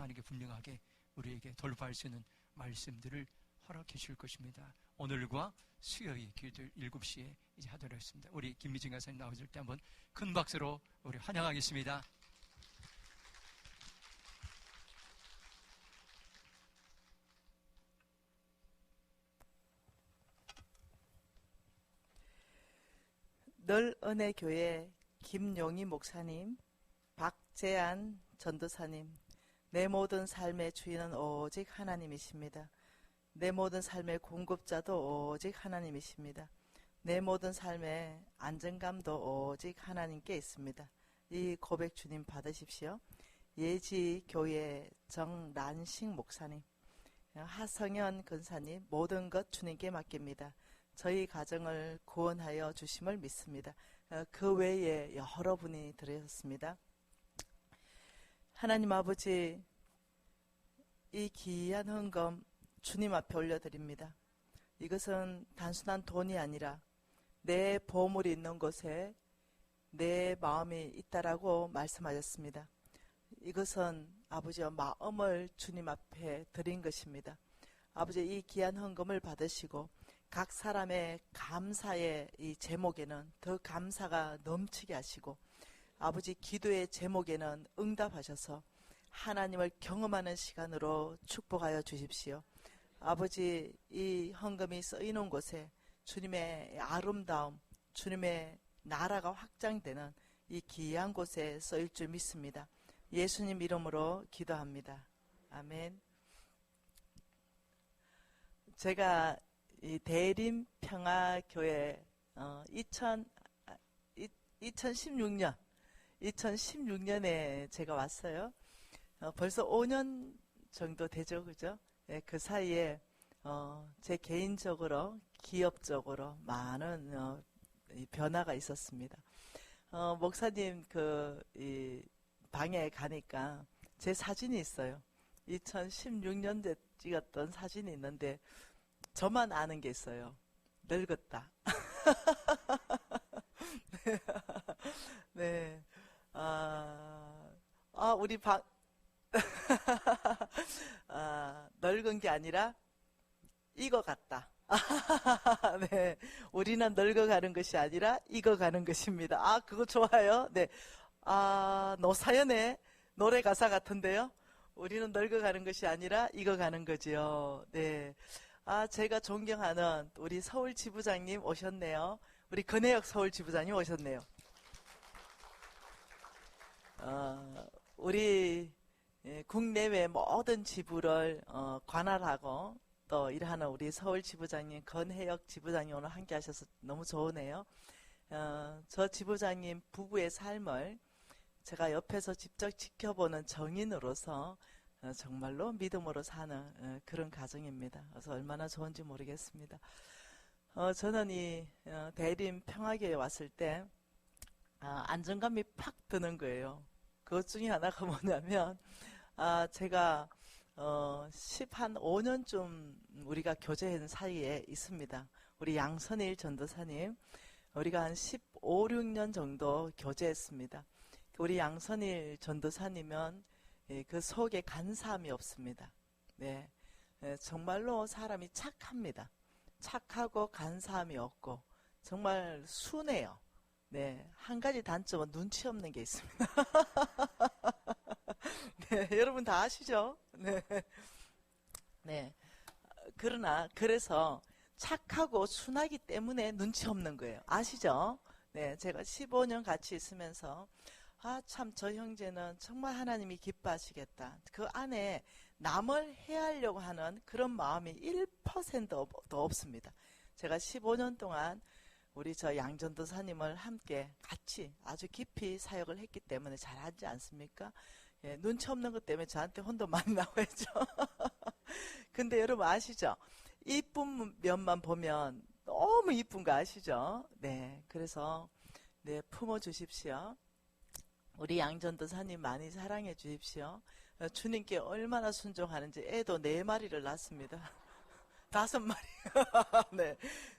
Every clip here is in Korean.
하나님께 분명하게 우리에게 돌파할 수 있는 말씀들을 허락해 주실 것입니다. 오늘과 수요일 기도 7시에 이제 하도록 하겠습니다. 우리 김미진 가사님 나오실 때 한번 큰 박수로 우리 환영하겠습니다. 널은혜교회 김용희 목사님, 박재안 전도사님, 내 모든 삶의 주인은 오직 하나님이십니다. 내 모든 삶의 공급자도 오직 하나님이십니다. 내 모든 삶의 안정감도 오직 하나님께 있습니다. 이 고백 주님 받으십시오. 예지교회 정란식 목사님, 하성현 근사님, 모든 것 주님께 맡깁니다. 저희 가정을 구원하여 주심을 믿습니다. 그 외에 여러분이 들으셨습니다. 하나님 아버지, 이 귀한 헌금 주님 앞에 올려드립니다. 이것은 단순한 돈이 아니라 내 보물이 있는 곳에 내 마음이 있다라고 말씀하셨습니다. 이것은 아버지와 마음을 주님 앞에 드린 것입니다. 아버지, 이 귀한 헌금을 받으시고 각 사람의 감사의 이 제목에는 더 감사가 넘치게 하시고, 아버지 기도의 제목에는 응답하셔서 하나님을 경험하는 시간으로 축복하여 주십시오. 아버지, 이 헌금이 쓰이는 곳에 주님의 아름다움, 주님의 나라가 확장되는 이 귀한 곳에 쓰일 줄 믿습니다. 예수님 이름으로 기도합니다. 아멘. 제가 이 대림평화교회 2016년에 제가 왔어요. 벌써 5년 정도 되죠, 그죠? 네, 그 사이에 제 개인적으로, 기업적으로 많은 변화가 있었습니다. 목사님 이 방에 가니까 제 사진이 있어요. 2016년에 찍었던 사진이 있는데 저만 아는 게 있어요. 늙었다. 네. 우리 방, 늙은 게 아니라 익어갔다. 네. 우리는 늙어가는 것이 아니라 익어가는 것입니다. 그거 좋아요. 네. 노사연의 노래 가사 같은데요. 우리는 늙어가는 것이 아니라 익어가는 거지요. 네. 제가 존경하는 우리 서울 지부장님 오셨네요. 우리 근혜혁 서울 지부장님 오셨네요. 우리 국내외 모든 지부를 관할하고 또 일하는 우리 서울 지부장님, 근혜혁 지부장님 오늘 함께 하셔서 너무 좋으네요. 저 지부장님 부부의 삶을 제가 옆에서 직접 지켜보는 정인으로서 정말로 믿음으로 사는 그런 가정입니다. 그래서 얼마나 좋은지 모르겠습니다. 저는 이 대림 평화교회에 왔을 때 안정감이 팍 드는 거예요. 그것 중에 하나가 뭐냐면 제가 15년쯤 우리가 교제한 사이에 있습니다. 우리 양선일 전도사님, 우리가 한 15, 16년 정도 교제했습니다. 우리 양선일 전도사님은 그 속에 간사함이 없습니다. 네, 정말로 사람이 착합니다. 착하고 간사함이 없고 정말 순해요. 네, 한 가지 단점은 눈치 없는 게 있습니다. 네, 여러분 다 아시죠? 네. 네. 그래서 착하고 순하기 때문에 눈치 없는 거예요. 아시죠? 네, 제가 15년 같이 있으면서 참 저 형제는 정말 하나님이 기뻐하시겠다. 그 안에 남을 해하려고 하는 그런 마음이 1%도 없습니다. 제가 15년 동안 우리 저 양전도사님을 함께 같이 아주 깊이 사역을 했기 때문에 잘 하지 않습니까? 예, 눈치 없는 것 때문에 저한테 혼도 많이 나와야죠. 근데 여러분 아시죠? 이쁜 면만 보면 너무 이쁜 거 아시죠? 네, 그래서 네, 품어주십시오. 우리 양전도사님 많이 사랑해 주십시오. 주님께 얼마나 순종하는지 애도 4마리를 낳습니다. 5마리. 네,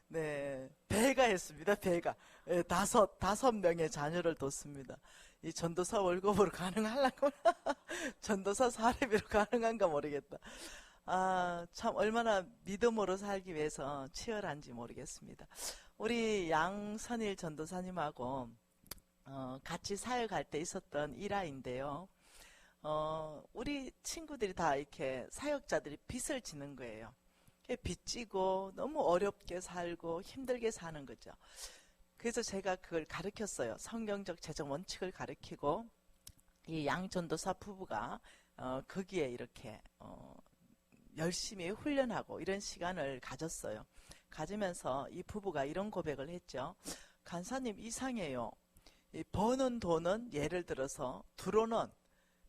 네. 배가 했습니다. 배가. 예, 다섯 명의 자녀를 뒀습니다. 이 전도사 월급으로 가능하려고. 전도사 사례비로 가능한가 모르겠다. 아, 참, 얼마나 믿음으로 살기 위해서 치열한지 모르겠습니다. 우리 양선일 전도사님하고, 같이 사역할 때 있었던 일화인데요. 우리 친구들이 다 이렇게 사역자들이 빚을 지는 거예요. 빚 지고 너무 어렵게 살고 힘들게 사는 거죠. 그래서 제가 그걸 가르쳤어요. 성경적 재정 원칙을 가르치고, 이 양전도사 부부가, 거기에 이렇게, 열심히 훈련하고 이런 시간을 가졌어요. 가지면서 이 부부가 이런 고백을 했죠. 간사님 이상해요. 이 버는 돈은 예를 들어서 들어오는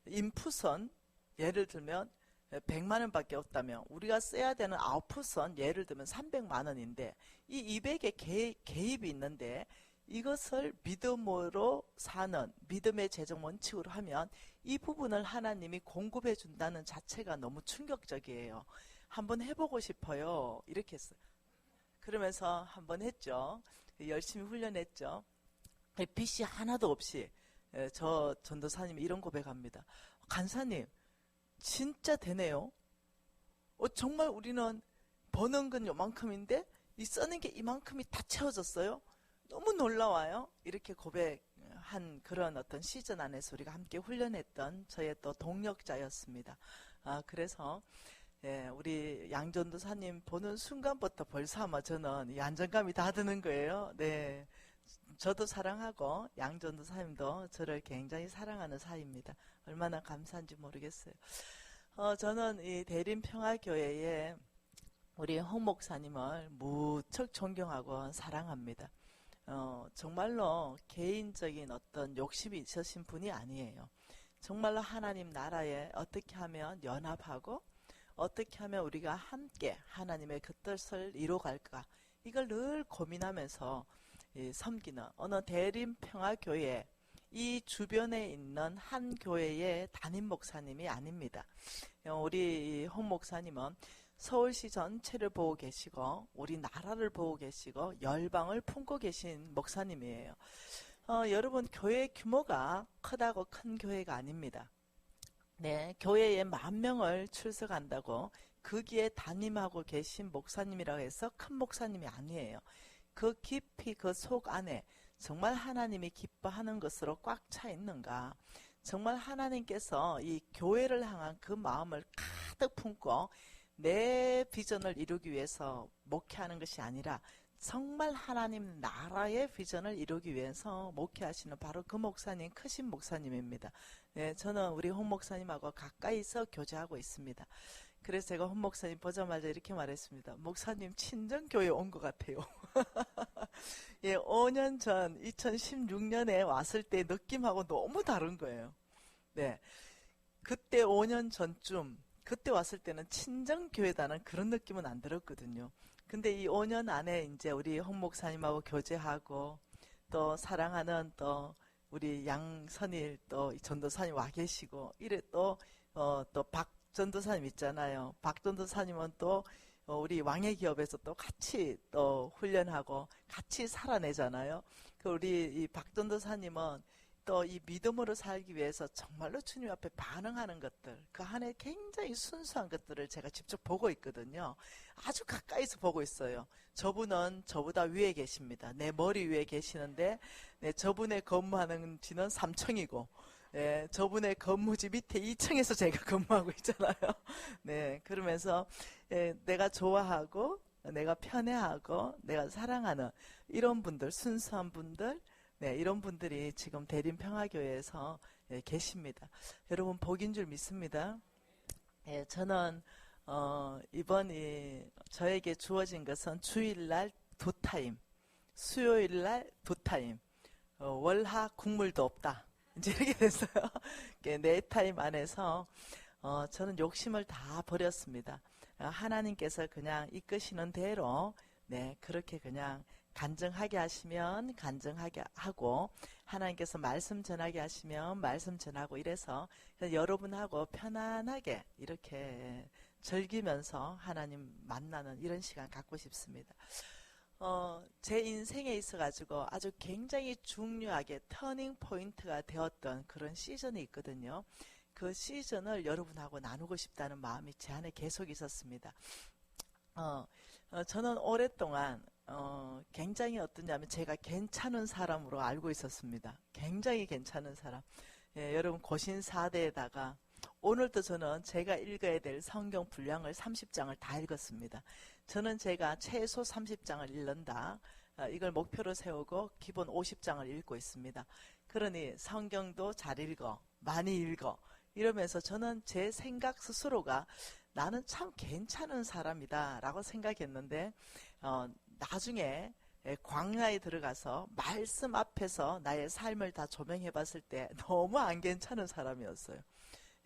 인풋은 예를 들면 100만 원밖에 없다면 우리가 써야 되는 아웃풋은 예를 들면 300만 원인데 이 200의 개입이 있는데 이것을 믿음으로 사는 믿음의 재정 원칙으로 하면 이 부분을 하나님이 공급해 준다는 자체가 너무 충격적이에요. 한번 해보고 싶어요. 이렇게 했어요. 그러면서 한번 했죠. 열심히 훈련했죠. 빚이 하나도 없이 저 전도사님이 이런 고백합니다. 간사님 진짜 되네요. 정말 우리는 버는 건 요만큼인데 이 쓰는 게 이만큼이 다 채워졌어요. 너무 놀라워요. 이렇게 고백한 그런 어떤 시즌 안에서 우리가 함께 훈련했던 저의 또 동력자였습니다. 그래서 우리 양전도사님 보는 순간부터 벌써 아마 저는 이 안정감이 다 드는 거예요. 네, 저도 사랑하고 양전도사님도 저를 굉장히 사랑하는 사이입니다. 얼마나 감사한지 모르겠어요. 저는 이 대림평화교회에 우리 홍 목사님을 무척 존경하고 사랑합니다. 정말로 개인적인 어떤 욕심이 있으신 분이 아니에요. 정말로 하나님 나라에 어떻게 하면 연합하고 어떻게 하면 우리가 함께 하나님의 그 뜻을 이루어갈까 이걸 늘 고민하면서 섬기는 어느 대림평화교회 이 주변에 있는 한 교회의 담임 목사님이 아닙니다. 우리 홍 목사님은 서울시 전체를 보고 계시고 우리나라를 보고 계시고 열방을 품고 계신 목사님이에요. 여러분 교회 규모가 크다고 큰 교회가 아닙니다. 네, 교회에 10,000명을 출석한다고 거기에 담임하고 계신 목사님이라고 해서 큰 목사님이 아니에요. 그 깊이 그 속 안에 정말 하나님이 기뻐하는 것으로 꽉 차 있는가, 정말 하나님께서 이 교회를 향한 그 마음을 가득 품고 내 비전을 이루기 위해서 목회하는 것이 아니라 정말 하나님 나라의 비전을 이루기 위해서 목회하시는 바로 그 목사님, 크신 목사님입니다. 네, 저는 우리 홍 목사님하고 가까이서 교제하고 있습니다. 그래서 제가 홍 목사님 보자마자 이렇게 말했습니다. 목사님 친정교회 온 것 같아요. 예, 5년 전 2016년에 왔을 때 느낌하고 너무 다른 거예요. 네, 그때 5년 전쯤 그때 왔을 때는 친정교회다는 그런 느낌은 안 들었거든요. 근데 이 5년 안에 이제 우리 홍 목사님하고 교제하고 또 사랑하는 또 우리 양선일 또 전도사님 와 계시고 이래 또 박 전도사님 있잖아요. 박 전도사님은 또 우리 왕의 기업에서 또 같이 또 훈련하고 같이 살아내잖아요. 그 우리 이 박 전도사님은 또 이 믿음으로 살기 위해서 정말로 주님 앞에 반응하는 것들, 그 안에 굉장히 순수한 것들을 제가 직접 보고 있거든요. 아주 가까이서 보고 있어요. 저분은 저보다 위에 계십니다. 내 머리 위에 계시는데 네, 저분의 근무하는 지는 3층이고 네, 저분의 근무지 밑에 2층에서 제가 근무하고 있잖아요. 네, 그러면서 내가 좋아하고 내가 편애하고 내가 사랑하는 이런 분들, 순수한 분들, 네, 이런 분들이 지금 대림평화교회에서 계십니다. 여러분 복인 줄 믿습니다. 저는 이번 저에게 주어진 것은 주일날 2타임, 수요일날 2타임, 월화 국물도 없다. 이제 이렇게 됐어요. 4타임 안에서 저는 욕심을 다 버렸습니다. 하나님께서 그냥 이끄시는 대로 네, 그렇게 그냥 간증하게 하시면 간증하게 하고 하나님께서 말씀 전하게 하시면 말씀 전하고 이래서 여러분하고 편안하게 이렇게 즐기면서 하나님 만나는 이런 시간 갖고 싶습니다. 제 인생에 있어가지고 아주 굉장히 중요하게 터닝 포인트가 되었던 그런 시즌이 있거든요. 그 시즌을 여러분하고 나누고 싶다는 마음이 제 안에 계속 있었습니다. 저는 오랫동안 굉장히 어떠냐면 제가 괜찮은 사람으로 알고 있었습니다. 굉장히 괜찮은 사람. 예, 여러분 고신 4대에다가 오늘도 저는 제가 읽어야 될 성경 분량을 30장을 다 읽었습니다. 저는 제가 최소 30장을 읽는다. 이걸 목표로 세우고 기본 50장을 읽고 있습니다. 그러니 성경도 잘 읽어, 많이 읽어. 이러면서 저는 제 생각 스스로가 나는 참 괜찮은 사람이다 라고 생각했는데 나중에 광야에 들어가서 말씀 앞에서 나의 삶을 다 조명해 봤을 때 너무 안 괜찮은 사람이었어요.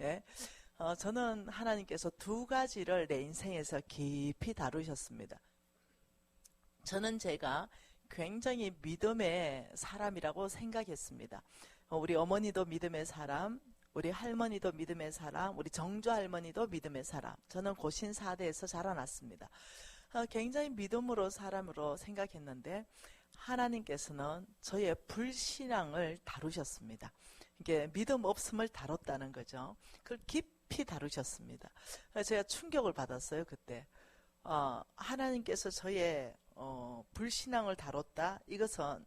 예? 저는 하나님께서 두 가지를 내 인생에서 깊이 다루셨습니다. 저는 제가 굉장히 믿음의 사람이라고 생각했습니다. 우리 어머니도 믿음의 사람, 우리 할머니도 믿음의 사람, 우리 정조 할머니도 믿음의 사람. 저는 고신 4대에서 자라났습니다. 굉장히 믿음으로 사람으로 생각했는데 하나님께서는 저의 불신앙을 다루셨습니다. 이게 믿음 없음을 다뤘다는 거죠. 그걸 깊이 다루셨습니다. 제가 충격을 받았어요, 그때. 하나님께서 저의 불신앙을 다뤘다. 이것은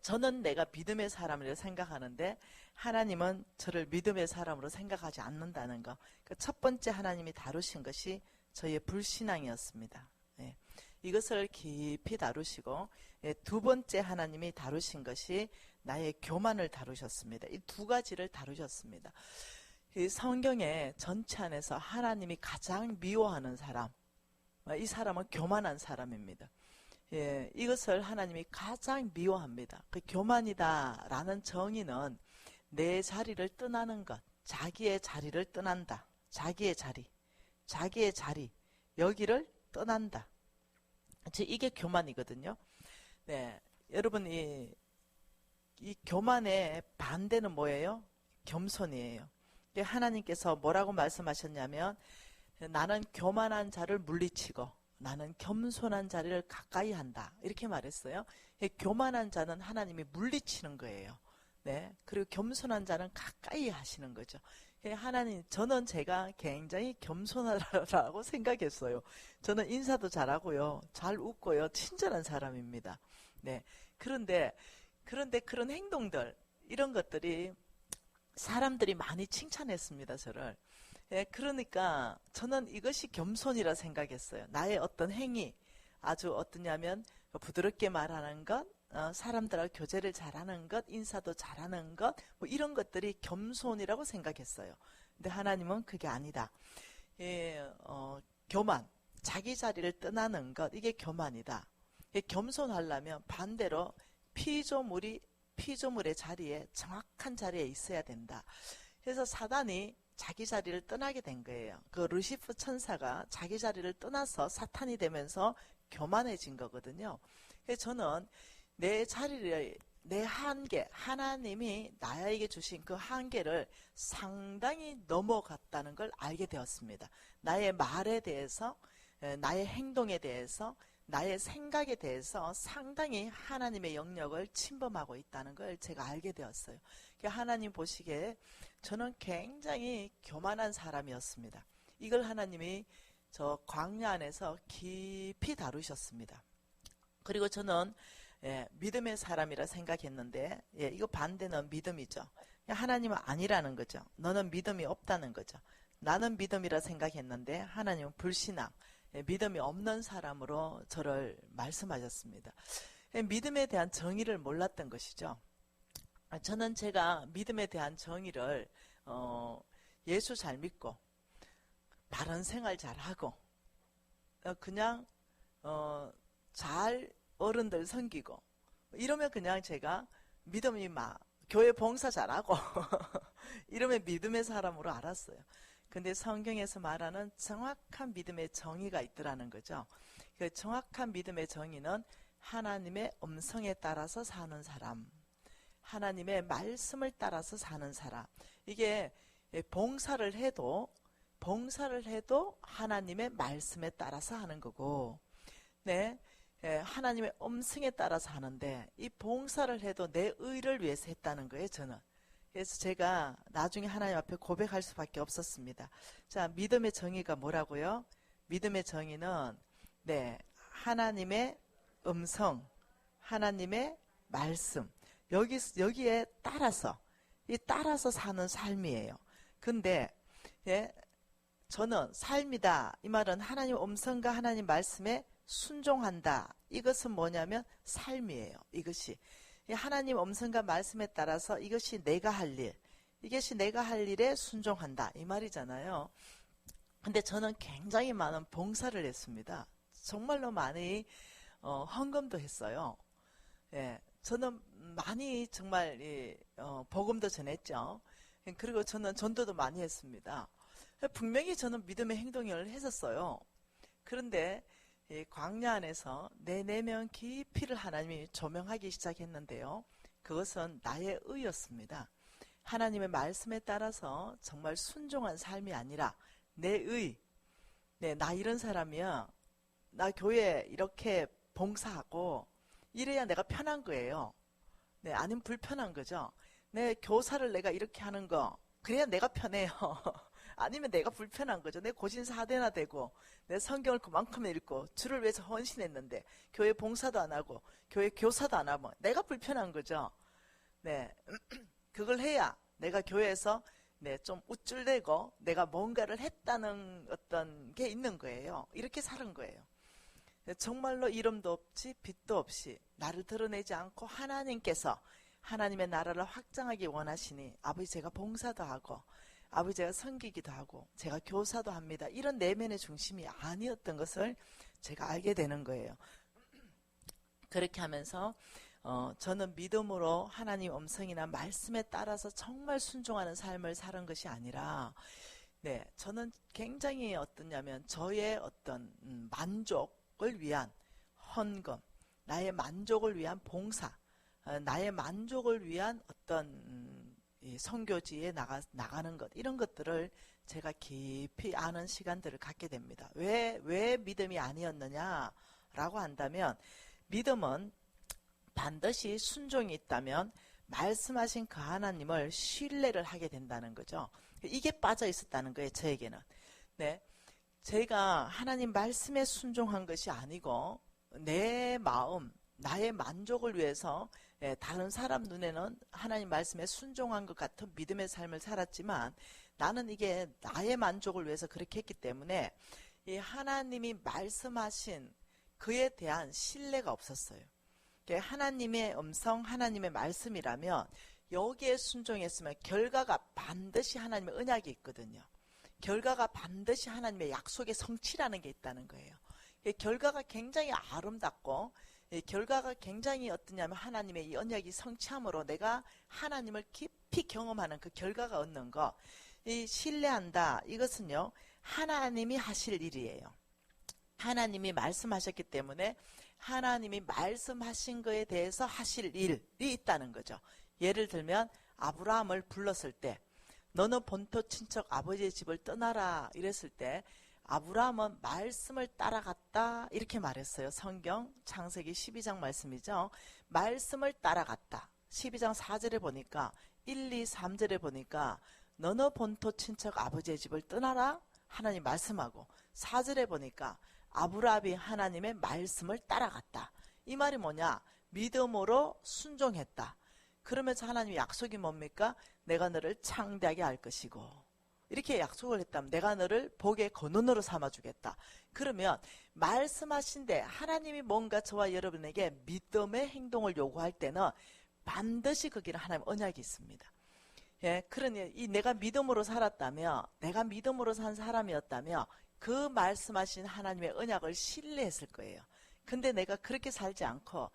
저는 내가 믿음의 사람이라고 생각하는데 하나님은 저를 믿음의 사람으로 생각하지 않는다는 것. 그 첫 번째 하나님이 다루신 것이 저의 불신앙이었습니다. 예. 이것을 깊이 다루시고 두 번째 하나님이 다루신 것이 나의 교만을 다루셨습니다. 이 두 가지를 다루셨습니다. 이 성경의 전체 안에서 하나님이 가장 미워하는 사람, 이 사람은 교만한 사람입니다. 예, 이것을 하나님이 가장 미워합니다. 그 교만이다라는 정의는 내 자리를 떠나는 것, 자기의 자리를 떠난다. 자기의 자리, 여기를 떠난다. 이게 교만이거든요. 네, 여러분 이 교만의 반대는 뭐예요? 겸손이에요. 하나님께서 뭐라고 말씀하셨냐면 나는 교만한 자를 물리치고 나는 겸손한 자를 가까이 한다. 이렇게 말했어요. 교만한 자는 하나님이 물리치는 거예요. 네, 그리고 겸손한 자는 가까이 하시는 거죠. 하나님, 저는 제가 굉장히 겸손하다고 생각했어요. 저는 인사도 잘하고요. 잘 웃고요. 친절한 사람입니다. 네. 그런데 그런 행동들, 이런 것들이 사람들이 많이 칭찬했습니다, 저를. 예, 그러니까 저는 이것이 겸손이라 생각했어요. 나의 어떤 행위, 아주 어떠냐면 부드럽게 말하는 것, 사람들하고 교제를 잘하는 것, 인사도 잘하는 것, 뭐 이런 것들이 겸손이라고 생각했어요. 근데 하나님은 그게 아니다. 예, 교만, 자기 자리를 떠나는 것, 이게 교만이다. 겸손하려면 반대로 피조물의 자리에, 정확한 자리에 있어야 된다. 그래서 사단이 자기 자리를 떠나게 된 거예요. 그 루시프 천사가 자기 자리를 떠나서 사탄이 되면서 교만해진 거거든요. 그래서 저는 내 자리를, 내 한계, 하나님이 나에게 주신 그 한계를 상당히 넘어갔다는 걸 알게 되었습니다. 나의 말에 대해서, 나의 행동에 대해서, 나의 생각에 대해서 상당히 하나님의 영역을 침범하고 있다는 걸 제가 알게 되었어요. 하나님 보시기에 저는 굉장히 교만한 사람이었습니다. 이걸 하나님이 저 광야 안에서 깊이 다루셨습니다. 그리고 저는 믿음의 사람이라 생각했는데 이거 반대는 믿음이죠. 하나님은 아니라는 거죠. 너는 믿음이 없다는 거죠. 나는 믿음이라 생각했는데 하나님은 불신앙, 믿음이 없는 사람으로 저를 말씀하셨습니다. 믿음에 대한 정의를 몰랐던 것이죠. 저는 제가 믿음에 대한 정의를 예수 잘 믿고 바른 생활 잘 하고 그냥 잘 어른들 섬기고 이러면 그냥 제가 믿음이 교회 봉사 잘하고 이러면 믿음의 사람으로 알았어요. 근데 성경에서 말하는 정확한 믿음의 정의가 있더라는 거죠. 그 정확한 믿음의 정의는 하나님의 음성에 따라서 사는 사람, 하나님의 말씀을 따라서 사는 사람. 이게 봉사를 해도 봉사를 해도 하나님의 말씀에 따라서 하는 거고, 네, 하나님의 음성에 따라서 하는데, 이 봉사를 해도 내 의를 위해서 했다는 거예요, 저는. 그래서 제가 나중에 하나님 앞에 고백할 수밖에 없었습니다. 자, 믿음의 정의가 뭐라고요? 믿음의 정의는, 네, 하나님의 음성, 하나님의 말씀, 여기에 따라서, 이 따라서 사는 삶이에요. 근데, 예, 저는 삶이다. 이 말은 하나님 음성과 하나님 말씀에 순종한다. 이것은 뭐냐면 삶이에요. 이것이. 하나님 음성과 말씀에 따라서 이것이 내가 할 일, 이것이 내가 할 일에 순종한다. 이 말이잖아요. 근데 저는 굉장히 많은 봉사를 했습니다. 정말로 많이 헌금도 했어요. 예, 저는 많이 정말 복음도 전했죠. 그리고 저는 전도도 많이 했습니다. 분명히 저는 믿음의 행동을 했었어요. 그런데 광야 안에서 내 내면 깊이를 하나님이 조명하기 시작했는데요. 그것은 나의 의였습니다. 하나님의 말씀에 따라서 정말 순종한 삶이 아니라 내 의, 네, 나 이런 사람이야. 나 교회 이렇게 봉사하고 이래야 내가 편한 거예요. 네, 아니면 불편한 거죠. 내 교사를 내가 이렇게 하는 거 그래야 내가 편해요. 아니면 내가 불편한 거죠. 내 고신사대나 되고 내 성경을 그만큼 읽고 주를 위해서 헌신했는데 교회 봉사도 안 하고 교회 교사도 안 하면 내가 불편한 거죠. 네, 그걸 해야 내가 교회에서 네, 좀 우쭐대고 내가 뭔가를 했다는 어떤 게 있는 거예요. 이렇게 사는 거예요. 정말로 이름도 없이 빛도 없이 나를 드러내지 않고 하나님께서 하나님의 나라를 확장하기 원하시니 아버지 제가 봉사도 하고 아버지 제가 섬기기도 하고 제가 교사도 합니다. 이런 내면의 중심이 아니었던 것을 제가 알게 되는 거예요. 그렇게 하면서 저는 믿음으로 하나님 음성이나 말씀에 따라서 정말 순종하는 삶을 사는 것이 아니라 네, 저는 굉장히 어떠냐면 저의 어떤 만족을 위한 헌금, 나의 만족을 위한 봉사, 나의 만족을 위한 어떤 선교지에 나가는 것, 이런 것들을 제가 깊이 아는 시간들을 갖게 됩니다. 왜 믿음이 아니었느냐라고 한다면 믿음은 반드시 순종이 있다면 말씀하신 그 하나님을 신뢰를 하게 된다는 거죠. 이게 빠져 있었다는 거예요, 저에게는. 네, 제가 하나님 말씀에 순종한 것이 아니고 내 마음, 나의 만족을 위해서 다른 사람 눈에는 하나님 말씀에 순종한 것 같은 믿음의 삶을 살았지만 나는 이게 나의 만족을 위해서 그렇게 했기 때문에 이 하나님이 말씀하신 그에 대한 신뢰가 없었어요. 하나님의 음성, 하나님의 말씀이라면 여기에 순종했으면 결과가 반드시 하나님의 언약이 있거든요. 결과가 반드시 하나님의 약속의 성취라는 게 있다는 거예요. 결과가 굉장히 아름답고 결과가 굉장히 어떠냐면 하나님의 이 언약이 성취함으로 내가 하나님을 깊이 경험하는 그 결과가 얻는 것, 이 신뢰한다, 이것은요 하나님이 하실 일이에요. 하나님이 말씀하셨기 때문에 하나님이 말씀하신 거에 대해서 하실 일이 있다는 거죠. 예를 들면 아브라함을 불렀을 때 너는 본토 친척 아버지의 집을 떠나라 이랬을 때 아브라함은 말씀을 따라갔다 이렇게 말했어요. 성경 창세기 12장 말씀이죠. 말씀을 따라갔다. 12장 4절에 보니까 1, 2, 3절에 보니까 너는 본토 친척 아버지의 집을 떠나라 하나님 말씀하고 4절에 보니까 아브라함이 하나님의 말씀을 따라갔다. 이 말이 뭐냐? 믿음으로 순종했다. 그러면서 하나님의 약속이 뭡니까? 내가 너를 창대하게 할 것이고 이렇게 약속을 했다면 내가 너를 복의 근원으로 삼아주겠다. 그러면 말씀하신데 하나님이 뭔가 저와 여러분에게 믿음의 행동을 요구할 때는 반드시 거기는 하나님의 언약이 있습니다. 예, 그러니 이 내가 믿음으로 살았다며 내가 믿음으로 산 사람이었다며 그 말씀하신 하나님의 언약을 신뢰했을 거예요. 근데 내가 그렇게 살지 않고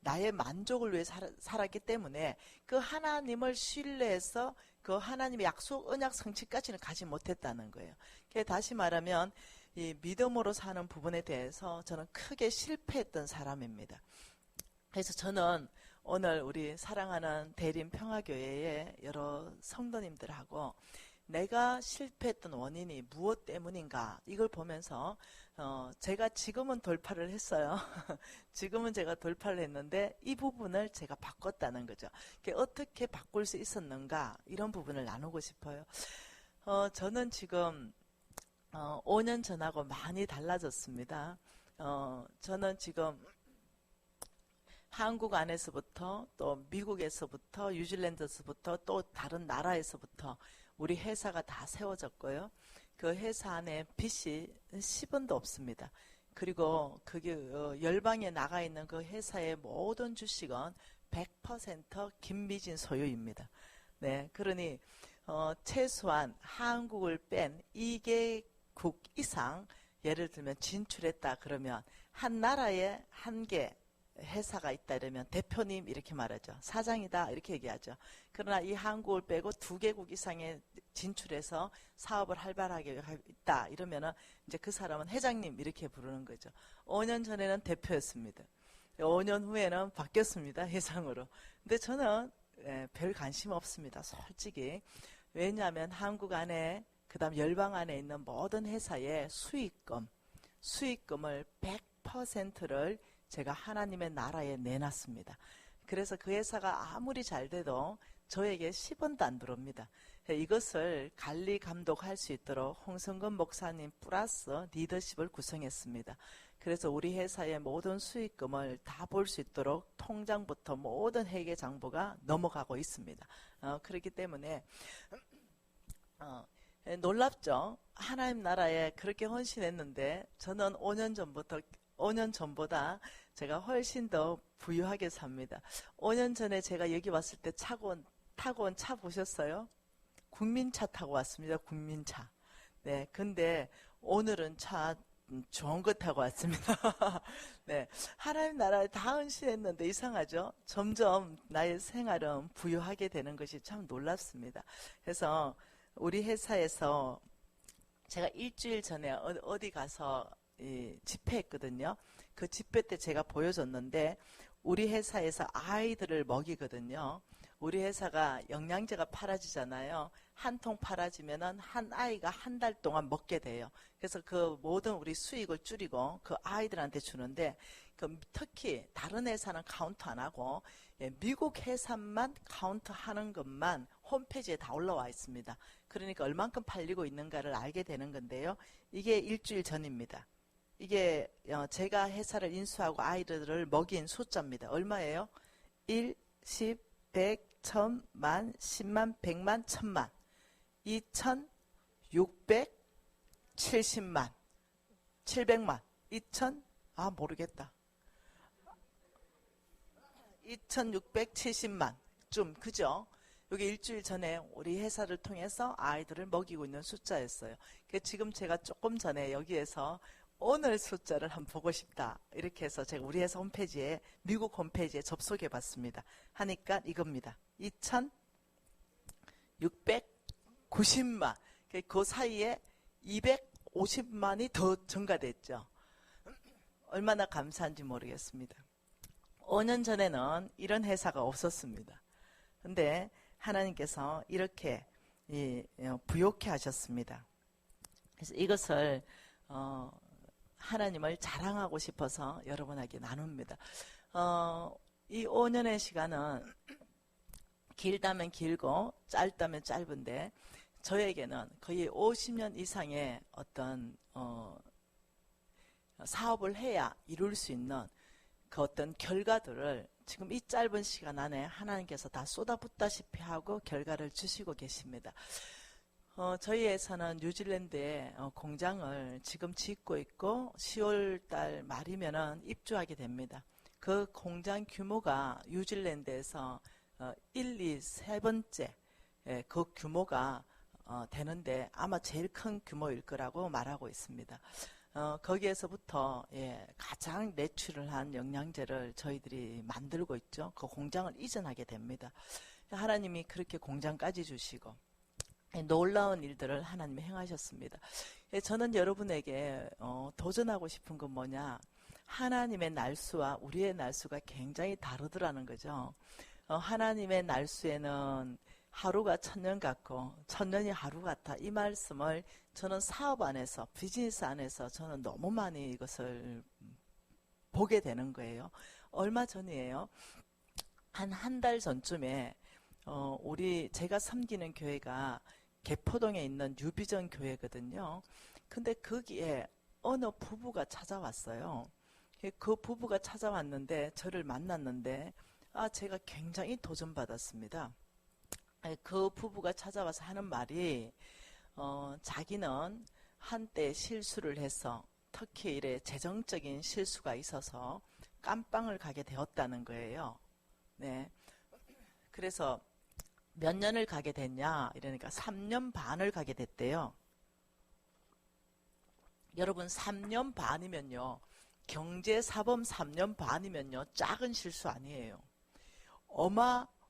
나의 만족을 위해 살았기 때문에 그 하나님을 신뢰해서 그 하나님의 약속 언약 성취까지는 가지 못했다는 거예요. 다시 말하면 이 믿음으로 사는 부분에 대해서 저는 크게 실패했던 사람입니다. 그래서 저는 오늘 우리 사랑하는 대림 평화교회의 여러 성도님들하고 내가 실패했던 원인이 무엇 때문인가 이걸 보면서 제가 지금은 돌파를 했어요. 지금은 제가 돌파를 했는데 이 부분을 제가 바꿨다는 거죠. 어떻게 바꿀 수 있었는가 이런 부분을 나누고 싶어요. 저는 지금 5년 전하고 많이 달라졌습니다. 저는 지금 한국 안에서부터 또 미국에서부터 뉴질랜드에서부터 또 다른 나라에서부터 우리 회사가 다 세워졌고요. 그 회사 안에 빚이 10원도 없습니다. 그리고 그게 열방에 나가 있는 그 회사의 모든 주식은 100% 김미진 소유입니다. 네, 그러니 최소한 한국을 뺀 2개국 이상 예를 들면 진출했다 그러면 한 나라에 한 개 회사가 있다 이러면 대표님 이렇게 말하죠. 사장이다 이렇게 얘기하죠. 그러나 이 한국을 빼고 2개국 이상에 진출해서 사업을 활발하게 있다 이러면은 이제 그 사람은 회장님 이렇게 부르는 거죠. 5년 전에는 대표였습니다. 5년 후에는 바뀌었습니다. 회장으로. 근데 저는 별 관심 없습니다. 솔직히. 왜냐하면 한국 안에 그다음 열방 안에 있는 모든 회사의 수익금을 100%를 제가 하나님의 나라에 내놨습니다. 그래서 그 회사가 아무리 잘 돼도 저에게 10원도 안 들어옵니다. 이것을 관리 감독할 수 있도록 홍성근 목사님 플러스 리더십을 구성했습니다. 그래서 우리 회사의 모든 수익금을 다 볼 수 있도록 통장부터 모든 회계 장부가 넘어가고 있습니다. 그렇기 때문에 놀랍죠? 하나님 나라에 그렇게 헌신했는데 저는 5년 전보다 제가 훨씬 더 부유하게 삽니다. 5년 전에 제가 여기 왔을 때 타고 온 차 보셨어요? 국민차 타고 왔습니다. 국민차. 네, 근데 오늘은 차 좋은 거 타고 왔습니다. 네, 하나님 나라에 다 헌신했는데 이상하죠? 점점 나의 생활은 부유하게 되는 것이 참 놀랍습니다. 그래서 우리 회사에서 제가 일주일 전에 어디 가서 집회했거든요. 그 집회 때 제가 보여줬는데 우리 회사에서 아이들을 먹이거든요. 우리 회사가 영양제가 팔아지잖아요. 한 통 팔아지면은 한 아이가 한 달 동안 먹게 돼요. 그래서 그 모든 우리 수익을 줄이고 그 아이들한테 주는데 특히 다른 회사는 카운트 안 하고 미국 회사만 카운트 하는 것만 홈페이지에 다 올라와 있습니다. 그러니까 얼만큼 팔리고 있는가를 알게 되는 건데요. 이게 일주일 전입니다. 이게 제가 회사를 인수하고 아이들을 먹인 숫자입니다. 얼마예요? 1, 10, 100, 1000, 만, 10만, 100만, 1000만. 2670만. 700만. 모르겠다. 2670만. 좀, 그죠? 여기 일주일 전에 우리 회사를 통해서 아이들을 먹이고 있는 숫자였어요. 지금 제가 조금 전에 여기에서 오늘 숫자를 한번 보고 싶다. 이렇게 해서 제가 우리 회사 홈페이지에, 미국 홈페이지에 접속해 봤습니다. 하니까 이겁니다. 2690만. 그 사이에 250만이 더 증가됐죠. 얼마나 감사한지 모르겠습니다. 5년 전에는 이런 회사가 없었습니다. 근데 하나님께서 이렇게 부욕해 하셨습니다. 그래서 이것을 하나님을 자랑하고 싶어서 여러분에게 나눕니다. 이 5년의 시간은 길다면 길고 짧다면 짧은데 저에게는 거의 50년 이상의 어떤 사업을 해야 이룰 수 있는 그 어떤 결과들을 지금 이 짧은 시간 안에 하나님께서 다 쏟아붓다시피 하고 결과를 주시고 계십니다. 저희 회사는 뉴질랜드에 공장을 지금 짓고 있고 10월달 말이면은 입주하게 됩니다. 그 공장 규모가 뉴질랜드에서 1, 2, 세 번째 그 규모가 되는데 아마 제일 큰 규모일 거라고 말하고 있습니다. 거기에서부터 가장 내추럴한 영양제를 저희들이 만들고 있죠. 그 공장을 이전하게 됩니다. 하나님이 그렇게 공장까지 주시고 놀라운 일들을 하나님이 행하셨습니다. 저는 여러분에게 도전하고 싶은 건 뭐냐, 하나님의 날수와 우리의 날수가 굉장히 다르더라는 거죠. 하나님의 날수에는 하루가 천년 같고 천년이 하루 같아. 이 말씀을 저는 사업 안에서, 비즈니스 안에서 저는 너무 많이 이것을 보게 되는 거예요. 얼마 전이에요. 한 달 전쯤에 제가 섬기는 교회가 개포동에 있는 뉴비전 교회거든요. 근데 거기에 어느 부부가 찾아왔어요. 그 부부가 찾아왔는데 저를 만났는데 제가 굉장히 도전받았습니다. 그 부부가 찾아와서 하는 말이 자기는 한때 실수를 해서 특히 이래 재정적인 실수가 있어서 깜빵을 가게 되었다는 거예요. 네. 그래서 몇 년을 가게 됐냐? 이러니까 3년 반을 가게 됐대요. 여러분 3년 반이면요. 경제사범 3년 반이면요. 작은 실수 아니에요.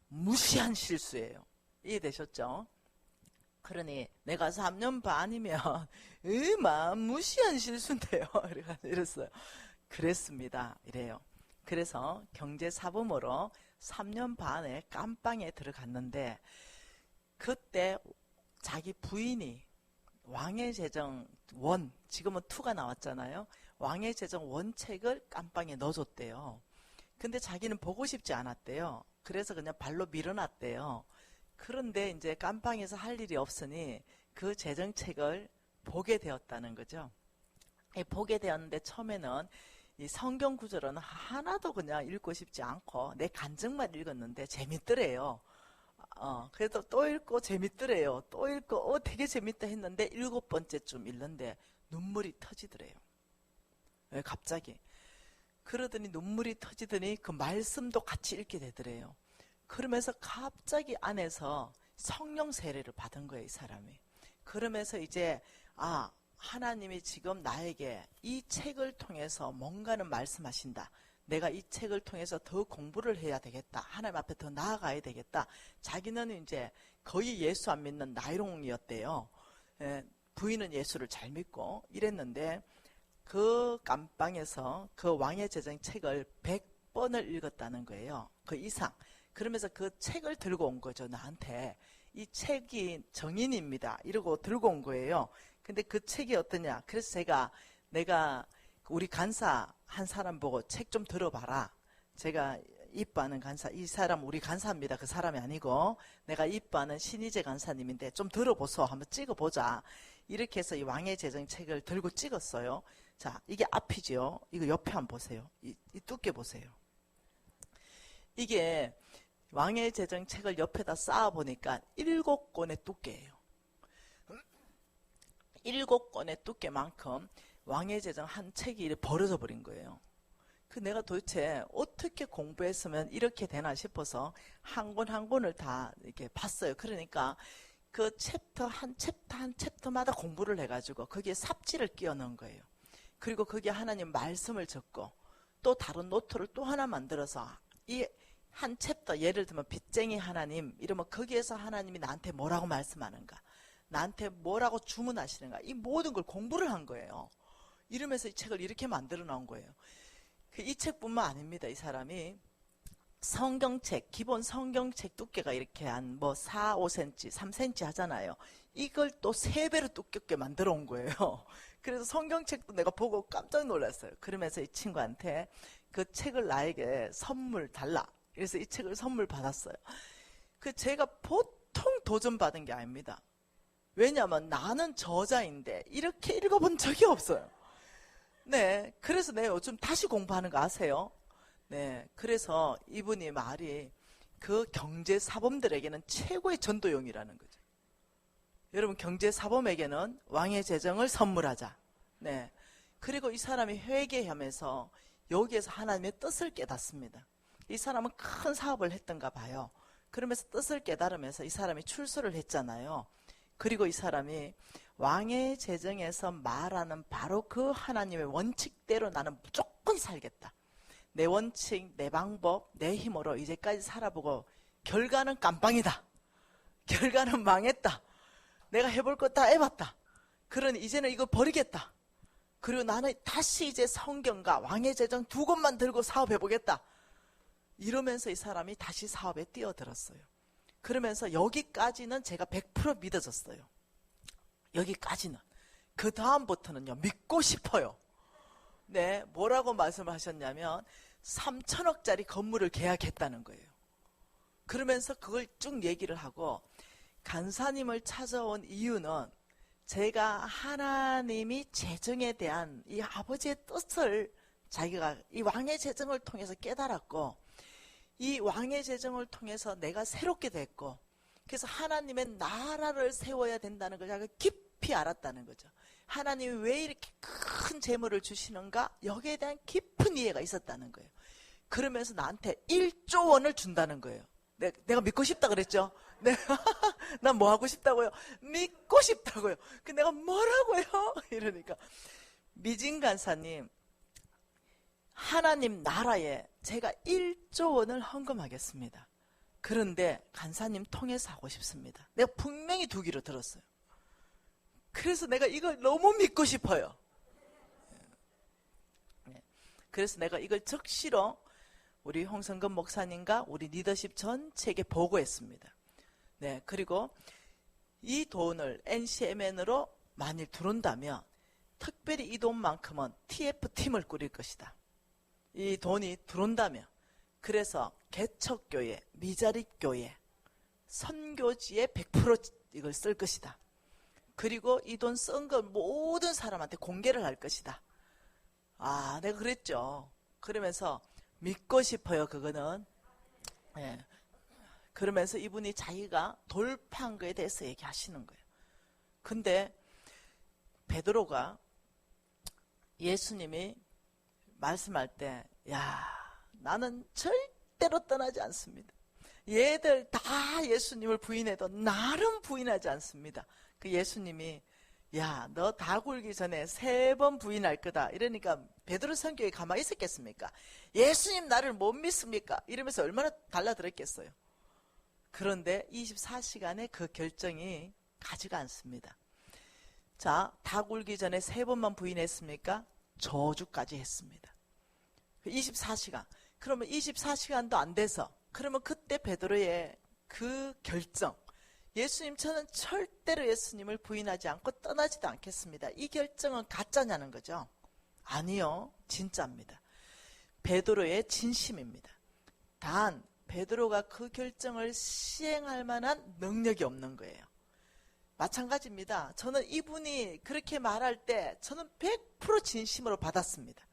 무시한 실수예요. 이해되셨죠? 그러니 내가 3년 반이면 무시한 실수인데요. 이랬어요. 그랬습니다. 이래요. 그래서 경제사범으로 3년 반에 깜빵에 들어갔는데 그때 자기 부인이 왕의제정 1, 지금은 2가 나왔잖아요. 왕의제정 1 책을 깜빵에 넣어줬대요. 근데 자기는 보고 싶지 않았대요. 그래서 그냥 발로 밀어놨대요. 그런데 이제 깜빵에서 할 일이 없으니 그 제정책을 보게 되었다는 거죠. 보게 되었는데 처음에는 이 성경 구절은 하나도 그냥 읽고 싶지 않고 내 간증만 읽었는데 재밌더래요. 그래도 또 읽고 재밌더래요. 또 읽고 되게 재밌다 했는데 7번째쯤 읽는데 눈물이 터지더래요. 왜 갑자기? 그러더니 눈물이 터지더니 그 말씀도 같이 읽게 되더래요. 그러면서 갑자기 안에서 성령 세례를 받은 거예요, 이 사람이. 그러면서 이제 하나님이 지금 나에게 이 책을 통해서 뭔가는 말씀하신다. 내가 이 책을 통해서 더 공부를 해야 되겠다. 하나님 앞에 더 나아가야 되겠다. 자기는 이제 거의 예수 안 믿는 나이롱이었대요. 부인은 예수를 잘 믿고 이랬는데 그 깜빵에서 그 왕의 제정 책을 100번을 읽었다는 거예요. 그 이상. 그러면서 그 책을 들고 온 거죠, 나한테. 이 책이 정인입니다. 이러고 들고 온 거예요. 근데 그 책이 어떠냐. 그래서 내가 우리 간사 한 사람 보고 책 좀 들어봐라. 제가 이뻐하는 간사, 이 사람 우리 간사입니다. 그 사람이 아니고 내가 이뻐하는 신희재 간사님인데 좀 들어보소. 한번 찍어보자. 이렇게 해서 이 왕의 제정 책을 들고 찍었어요. 자, 이게 앞이죠. 이거 옆에 한번 보세요. 이 두께 보세요. 이게 왕의 제정 책을 옆에다 쌓아보니까 7권의 두께예요. 7권의 두께만큼 왕의 제정 한 책이 이렇게 벌어져 버린 거예요. 내가 도대체 어떻게 공부했으면 이렇게 되나 싶어서 한 권 한 권을 다 이렇게 봤어요. 그러니까 그 한 챕터마다 공부를 해가지고 거기에 삽질을 끼워 넣은 거예요. 그리고 거기에 하나님 말씀을 적고 또 다른 노트를 또 하나 만들어서 이 한 챕터, 예를 들면 빚쟁이 하나님 이러면 거기에서 하나님이 나한테 뭐라고 말씀하는가, 나한테 뭐라고 주문하시는가, 이 모든 걸 공부를 한 거예요. 이러면서 이 책을 이렇게 만들어 놓은 거예요. 이 책뿐만 아닙니다. 이 사람이 성경책, 기본 성경책 두께가 이렇게 한 4, 5cm, 3cm 하잖아요. 이걸 또 3배로 두껍게 만들어 온 거예요. 그래서 성경책도 내가 보고 깜짝 놀랐어요. 그러면서 이 친구한테 그 책을 나에게 선물 달라. 그래서 이 책을 선물 받았어요. 제가 보통 도전받은 게 아닙니다. 왜냐하면 나는 저자인데 이렇게 읽어본 적이 없어요. 네, 그래서 내가 요즘 다시 공부하는 거 아세요? 네, 그래서 이분이 말이 그 경제사범들에게는 최고의 전도용이라는 거죠. 여러분, 경제사범에게는 왕의 제정을 선물하자. 네, 그리고 이 사람이 회개하면서 여기에서 하나님의 뜻을 깨닫습니다. 이 사람은 큰 사업을 했던가 봐요. 그러면서 뜻을 깨달으면서 이 사람이 출소를 했잖아요. 그리고 이 사람이 왕의 제정에서 말하는 바로 그 하나님의 원칙대로 나는 무조건 살겠다. 내 원칙, 내 방법, 내 힘으로 이제까지 살아보고 결과는 깜빵이다. 결과는 망했다. 내가 해볼 거 다 해봤다. 그러니 이제는 이거 버리겠다. 그리고 나는 다시 이제 성경과 왕의 제정 2권만 들고 사업해보겠다. 이러면서 이 사람이 다시 사업에 뛰어들었어요. 그러면서 여기까지는 제가 100% 믿어졌어요. 여기까지는. 그 다음부터는요, 믿고 싶어요. 네, 뭐라고 말씀하셨냐면 3천억짜리 건물을 계약했다는 거예요. 그러면서 그걸 쭉 얘기를 하고, 간사님을 찾아온 이유는 제가 하나님이 재정에 대한 이 아버지의 뜻을 자기가 이 왕의 재정을 통해서 깨달았고, 이 왕의 재정을 통해서 내가 새롭게 됐고, 그래서 하나님의 나라를 세워야 된다는 걸 자기가 깊이 알았다는 거죠. 하나님이 왜 이렇게 큰 재물을 주시는가, 여기에 대한 깊은 이해가 있었다는 거예요. 그러면서 나한테 1조 원을 준다는 거예요. 내가 믿고 싶다 그랬죠? 난 뭐 하고 싶다고요? 믿고 싶다고요. 그 내가 뭐라고요? 이러니까, 미진 간사님, 하나님 나라에 제가 1조 원을 헌금하겠습니다. 그런데 간사님 통해서 하고 싶습니다. 내가 분명히 두기로 들었어요. 그래서 내가 이걸 너무 믿고 싶어요. 그래서 내가 이걸 즉시로 우리 홍성근 목사님과 우리 리더십 전체에게 보고했습니다. 네, 그리고 이 돈을 NCMN으로 만일 들어온다면 특별히 이 돈만큼은 TF팀을 꾸릴 것이다. 이 돈이 들어온다면, 그래서 개척교회, 미자립교회, 선교지에 100% 이걸 쓸 것이다. 그리고 이 돈 쓴 걸 모든 사람한테 공개를 할 것이다. 아, 내가 그랬죠. 그러면서 믿고 싶어요, 그거는. 예. 그러면서 이분이 자기가 돌파한 거에 대해서 얘기하시는 거예요. 근데 베드로가 예수님이 말씀할 때, 야, 나는 절대로 떠나지 않습니다. 얘들 다 예수님을 부인해도 나는 부인하지 않습니다. 그 예수님이, 야, 너 다 굴기 전에 3번 부인할 거다. 이러니까 베드로 성격이 가만히 있었겠습니까? 예수님 나를 못 믿습니까? 이러면서 얼마나 달라들었겠어요. 그런데 24시간에 그 결정이 가지가 않습니다. 자, 다 굴기 전에 3번만 부인했습니까? 저주까지 했습니다. 24시간. 그러면 24시간도 안 돼서, 그러면 그때 베드로의 그 결정, 예수님, 저는 절대로 예수님을 부인하지 않고 떠나지도 않겠습니다. 이 결정은 가짜냐는 거죠. 아니요, 진짜입니다. 베드로의 진심입니다. 단 베드로가 그 결정을 시행할 만한 능력이 없는 거예요. 마찬가지입니다. 저는 이분이 그렇게 말할 때 저는 100% 진심으로 받았습니다.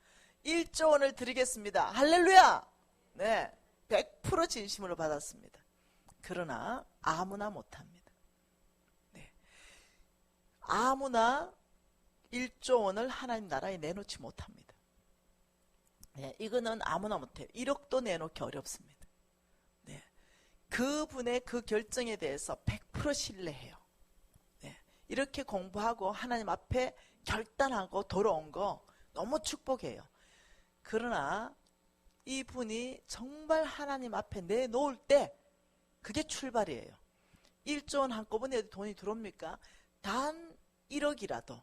1조 원을 드리겠습니다. 할렐루야! 네, 100% 진심으로 받았습니다. 그러나 아무나 못합니다. 네. 아무나 1조 원을 하나님 나라에 내놓지 못합니다. 네, 이거는 아무나 못해요. 1억도 내놓기 어렵습니다. 네. 그분의 그 결정에 대해서 100% 신뢰해요. 네. 이렇게 공부하고 하나님 앞에 결단하고 돌아온 거 너무 축복해요. 그러나 이분이 정말 하나님 앞에 내놓을 때 그게 출발이에요. 1조 원 한꺼번에 돈이 들어옵니까? 단 1억이라도,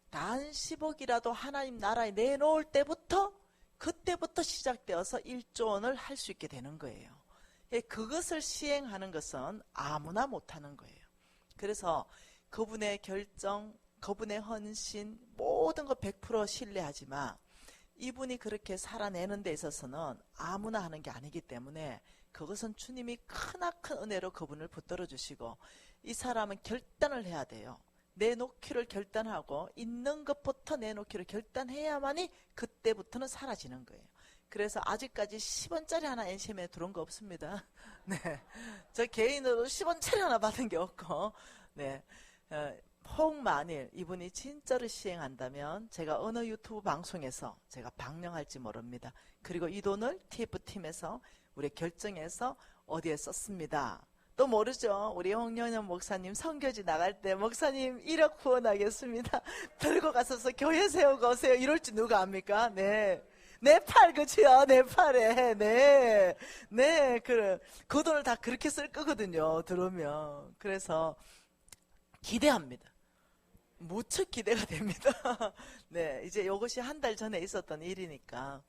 단 10억이라도 하나님 나라에 내놓을 때부터, 그때부터 시작되어서 1조 원을 할 수 있게 되는 거예요. 그것을 시행하는 것은 아무나 못하는 거예요. 그래서 그분의 결정, 그분의 헌신, 모든 거 100% 신뢰하지만 이분이 그렇게 살아내는 데 있어서는 아무나 하는 게 아니기 때문에 그것은 주님이 크나큰 은혜로 그분을 붙들어 주시고, 이 사람은 결단을 해야 돼요. 내놓기를 결단하고 있는 것부터 내놓기를 결단해야만이 그때부터는 사라지는 거예요. 그래서 아직까지 10원짜리 하나 NCM에 들어온 거 없습니다. 네, 저 개인으로 10원짜리 하나 받은 게 없고, 네, 혹 만일 이분이 진짜로 시행한다면 제가 어느 유튜브 방송에서 제가 방영할지 모릅니다. 그리고 이 돈을 TF팀에서 우리 결정해서 어디에 썼습니다. 또 모르죠. 우리 홍영현 목사님 선교지 나갈 때 목사님 1억 후원하겠습니다. 들고 가서서 교회 세우고 오세요. 이럴 줄 누가 압니까? 네. 네팔, 그치요? 네팔에. 네. 네. 그 돈을 다 그렇게 쓸 거거든요. 들어오면. 그래서 기대합니다. 무척 기대가 됩니다. 네. 이제 이것이 한 달 전에 있었던 일이니까.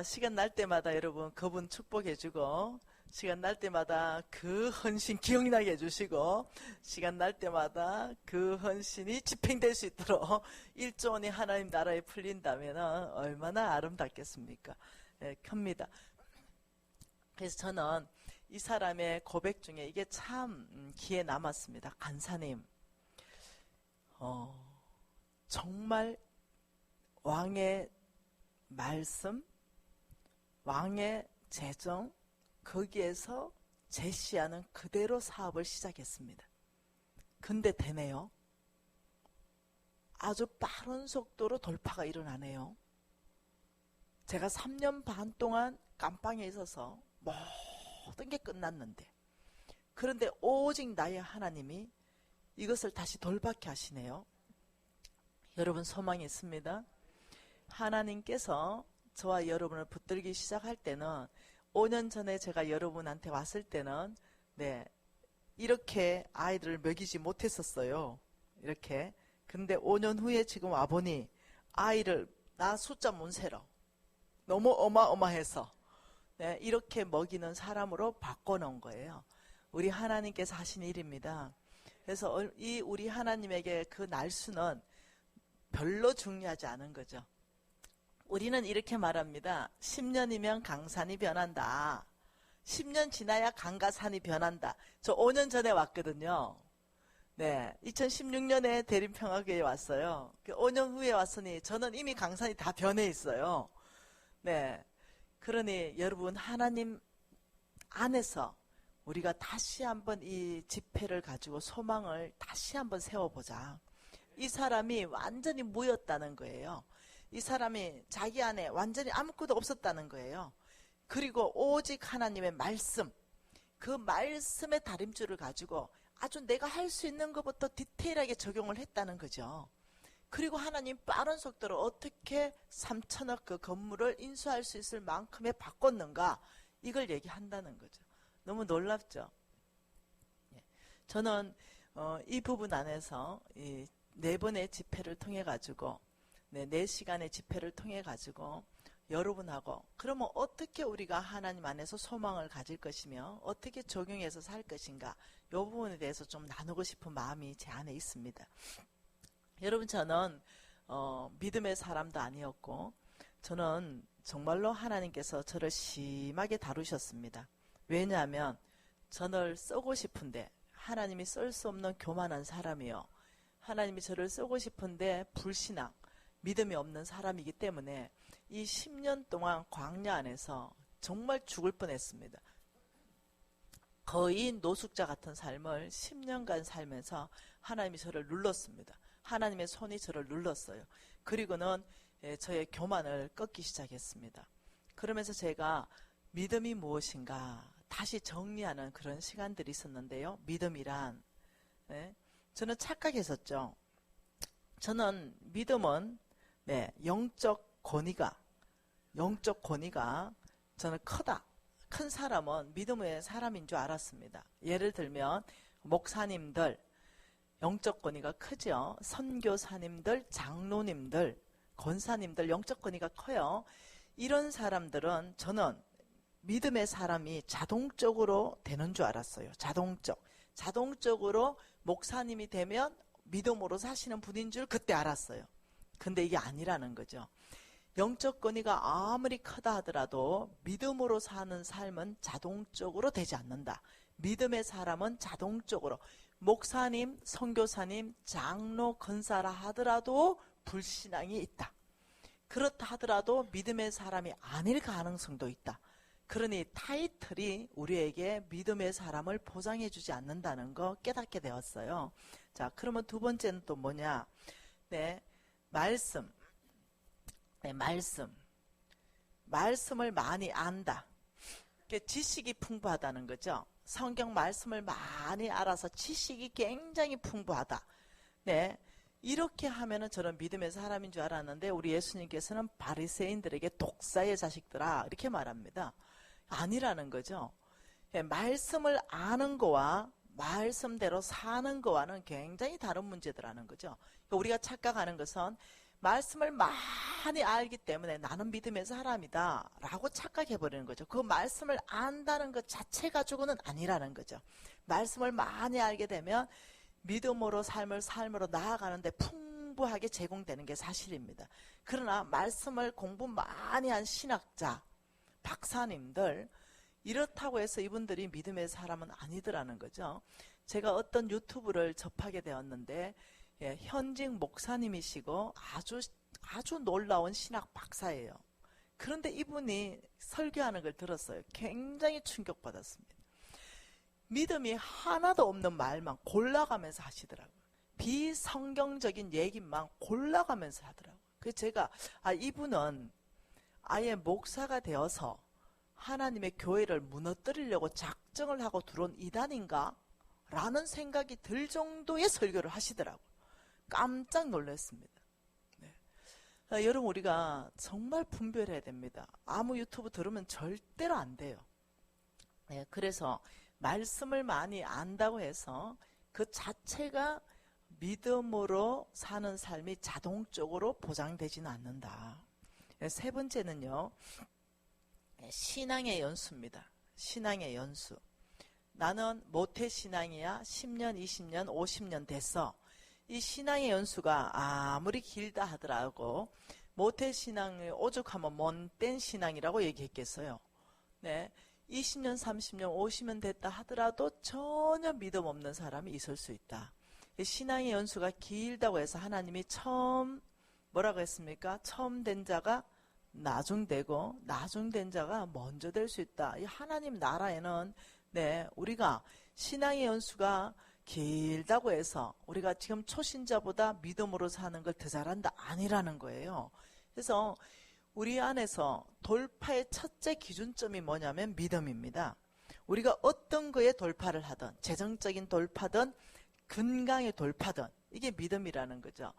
시간 날 때마다 여러분 그분 축복해주고 시간 날 때마다 그 헌신 기억나게 해주시고, 시간 날 때마다 그 헌신이 집행될 수 있도록 1조 원이 하나님 나라에 풀린다면 얼마나 아름답겠습니까? 예, 큽니다. 그래서 저는 이 사람의 고백 중에 이게 참 기에 남았습니다. 간사님, 정말 왕의 말씀, 왕의 재정, 거기에서 제시하는 그대로 사업을 시작했습니다. 근데 되네요. 아주 빠른 속도로 돌파가 일어나네요. 제가 3년 반 동안 깜빵에 있어서 모든 게 끝났는데, 그런데 오직 나의 하나님이 이것을 다시 돌파케 하시네요. 여러분, 소망이 있습니다. 하나님께서 저와 여러분을 붙들기 시작할 때는, 5년 전에 제가 여러분한테 왔을 때는 이렇게 아이들을 먹이지 못했었어요. 이렇게. 근데 5년 후에 지금 와보니 아이를 나 숫자 못 세러 너무 어마어마해서 이렇게 먹이는 사람으로 바꿔놓은 거예요. 우리 하나님께서 하신 일입니다. 그래서 이 우리 하나님에게 그 날수는 별로 중요하지 않은 거죠. 우리는 이렇게 말합니다. 10년이면 강산이 변한다. 10년 지나야 강과 산이 변한다. 저 5년 전에 왔거든요. 2016년에 대림평화교회에 왔어요. 5년 후에 왔으니 저는 이미 강산이 다 변해 있어요. 그러니 여러분, 하나님 안에서 우리가 다시 한번 이 집회를 가지고 소망을 다시 한번 세워보자. 이 사람이 완전히 무였다는 거예요. 이 사람이 자기 안에 완전히 아무것도 없었다는 거예요. 그리고 오직 하나님의 말씀, 그 말씀의 다림줄을 가지고 아주 내가 할 수 있는 것부터 디테일하게 적용을 했다는 거죠. 그리고 하나님 빠른 속도로 어떻게 3천억 그 건물을 인수할 수 있을 만큼의 바꿨는가, 이걸 얘기한다는 거죠. 너무 놀랍죠. 저는 이 부분 안에서 이 4번의 집회를 통해 가지고 4시간의 집회를 통해 가지고 여러분하고, 그러면 어떻게 우리가 하나님 안에서 소망을 가질 것이며 어떻게 적용해서 살 것인가, 이 부분에 대해서 좀 나누고 싶은 마음이 제 안에 있습니다. 여러분, 저는 믿음의 사람도 아니었고, 저는 정말로 하나님께서 저를 심하게 다루셨습니다. 왜냐하면 저를 쓰고 싶은데 하나님이 쓸 수 없는 교만한 사람이요, 하나님이 저를 쓰고 싶은데 불신앙, 믿음이 없는 사람이기 때문에 이 10년 동안 광야 안에서 정말 죽을 뻔했습니다. 거의 노숙자 같은 삶을 10년간 살면서 하나님이 저를 눌렀습니다. 하나님의 손이 저를 눌렀어요. 그리고는 저의 교만을 꺾기 시작했습니다. 그러면서 제가 믿음이 무엇인가 다시 정리하는 그런 시간들이 있었는데요. 믿음이란, 저는 착각했었죠. 저는 믿음은 영적 권위가 저는 크다. 큰 사람은 믿음의 사람인 줄 알았습니다. 예를 들면 목사님들 영적 권위가 크죠. 선교사님들, 장로님들, 권사님들 영적 권위가 커요. 이런 사람들은 저는 믿음의 사람이 자동적으로 되는 줄 알았어요. 자동적으로 목사님이 되면 믿음으로 사시는 분인 줄 그때 알았어요. 근데 이게 아니라는 거죠. 영적 권위가 아무리 크다 하더라도 믿음으로 사는 삶은 자동적으로 되지 않는다. 믿음의 사람은 자동적으로, 목사님, 선교사님, 장로, 권사라 하더라도 불신앙이 있다. 그렇다 하더라도 믿음의 사람이 아닐 가능성도 있다. 그러니 타이틀이 우리에게 믿음의 사람을 보장해 주지 않는다는 거 깨닫게 되었어요. 자, 그러면 두 번째는 또 뭐냐? 말씀을 많이 안다. 지식이 풍부하다는 거죠. 성경 말씀을 많이 알아서 지식이 굉장히 풍부하다. 이렇게 하면은 저는 믿음의 사람인 줄 알았는데, 우리 예수님께서는 바리새인들에게 독사의 자식들아, 이렇게 말합니다. 아니라는 거죠. 말씀을 아는 거와 말씀대로 사는 거와는 굉장히 다른 문제더라는 거죠. 우리가 착각하는 것은 말씀을 많이 알기 때문에 나는 믿음의 사람이다 라고 착각해버리는 거죠. 그 말씀을 안다는 것 자체 가지고는 아니라는 거죠. 말씀을 많이 알게 되면 믿음으로 삶으로 나아가는데 풍부하게 제공되는 게 사실입니다. 그러나 말씀을 공부 많이 한 신학자, 박사님들, 이렇다고 해서 이분들이 믿음의 사람은 아니더라는 거죠. 제가 어떤 유튜브를 접하게 되었는데 현직 목사님이시고 아주 놀라운 신학 박사예요. 그런데 이분이 설교하는 걸 들었어요. 굉장히 충격받았습니다. 믿음이 하나도 없는 말만 골라가면서 하시더라고요. 비성경적인 얘기만 골라가면서 하더라고요. 그래서 제가 이분은 아예 목사가 되어서 하나님의 교회를 무너뜨리려고 작정을 하고 들어온 이단인가? 라는 생각이 들 정도의 설교를 하시더라고요. 깜짝 놀랐습니다. 네. 여러분, 우리가 정말 분별해야 됩니다. 아무 유튜브 들으면 절대로 안 돼요. 네, 그래서 말씀을 많이 안다고 해서 그 자체가 믿음으로 사는 삶이 자동적으로 보장되지는 않는다. 네, 세 번째는요, 신앙의 연수입니다. 신앙의 연수. 나는 모태신앙이야 10년, 20년, 50년 됐어. 이 신앙의 연수가 아무리 길다 하더라도 모태신앙이 오죽하면 못된 신앙이라고 얘기했겠어요. 네, 20년, 30년, 50년 됐다 하더라도 전혀 믿음 없는 사람이 있을 수 있다. 신앙의 연수가 길다고 해서 하나님이 처음 뭐라고 했습니까? 처음 된 자가 나중되고 나중된 자가 먼저 될 수 있다. 이 하나님 나라에는 우리가 신앙의 연수가 길다고 해서 우리가 지금 초신자보다 믿음으로 사는 걸 더 잘한다 아니라는 거예요. 그래서 우리 안에서 돌파의 첫째 기준점이 뭐냐면 믿음입니다. 우리가 어떤 거에 돌파를 하든 재정적인 돌파든 건강의 돌파든 이게 믿음이라는 거죠.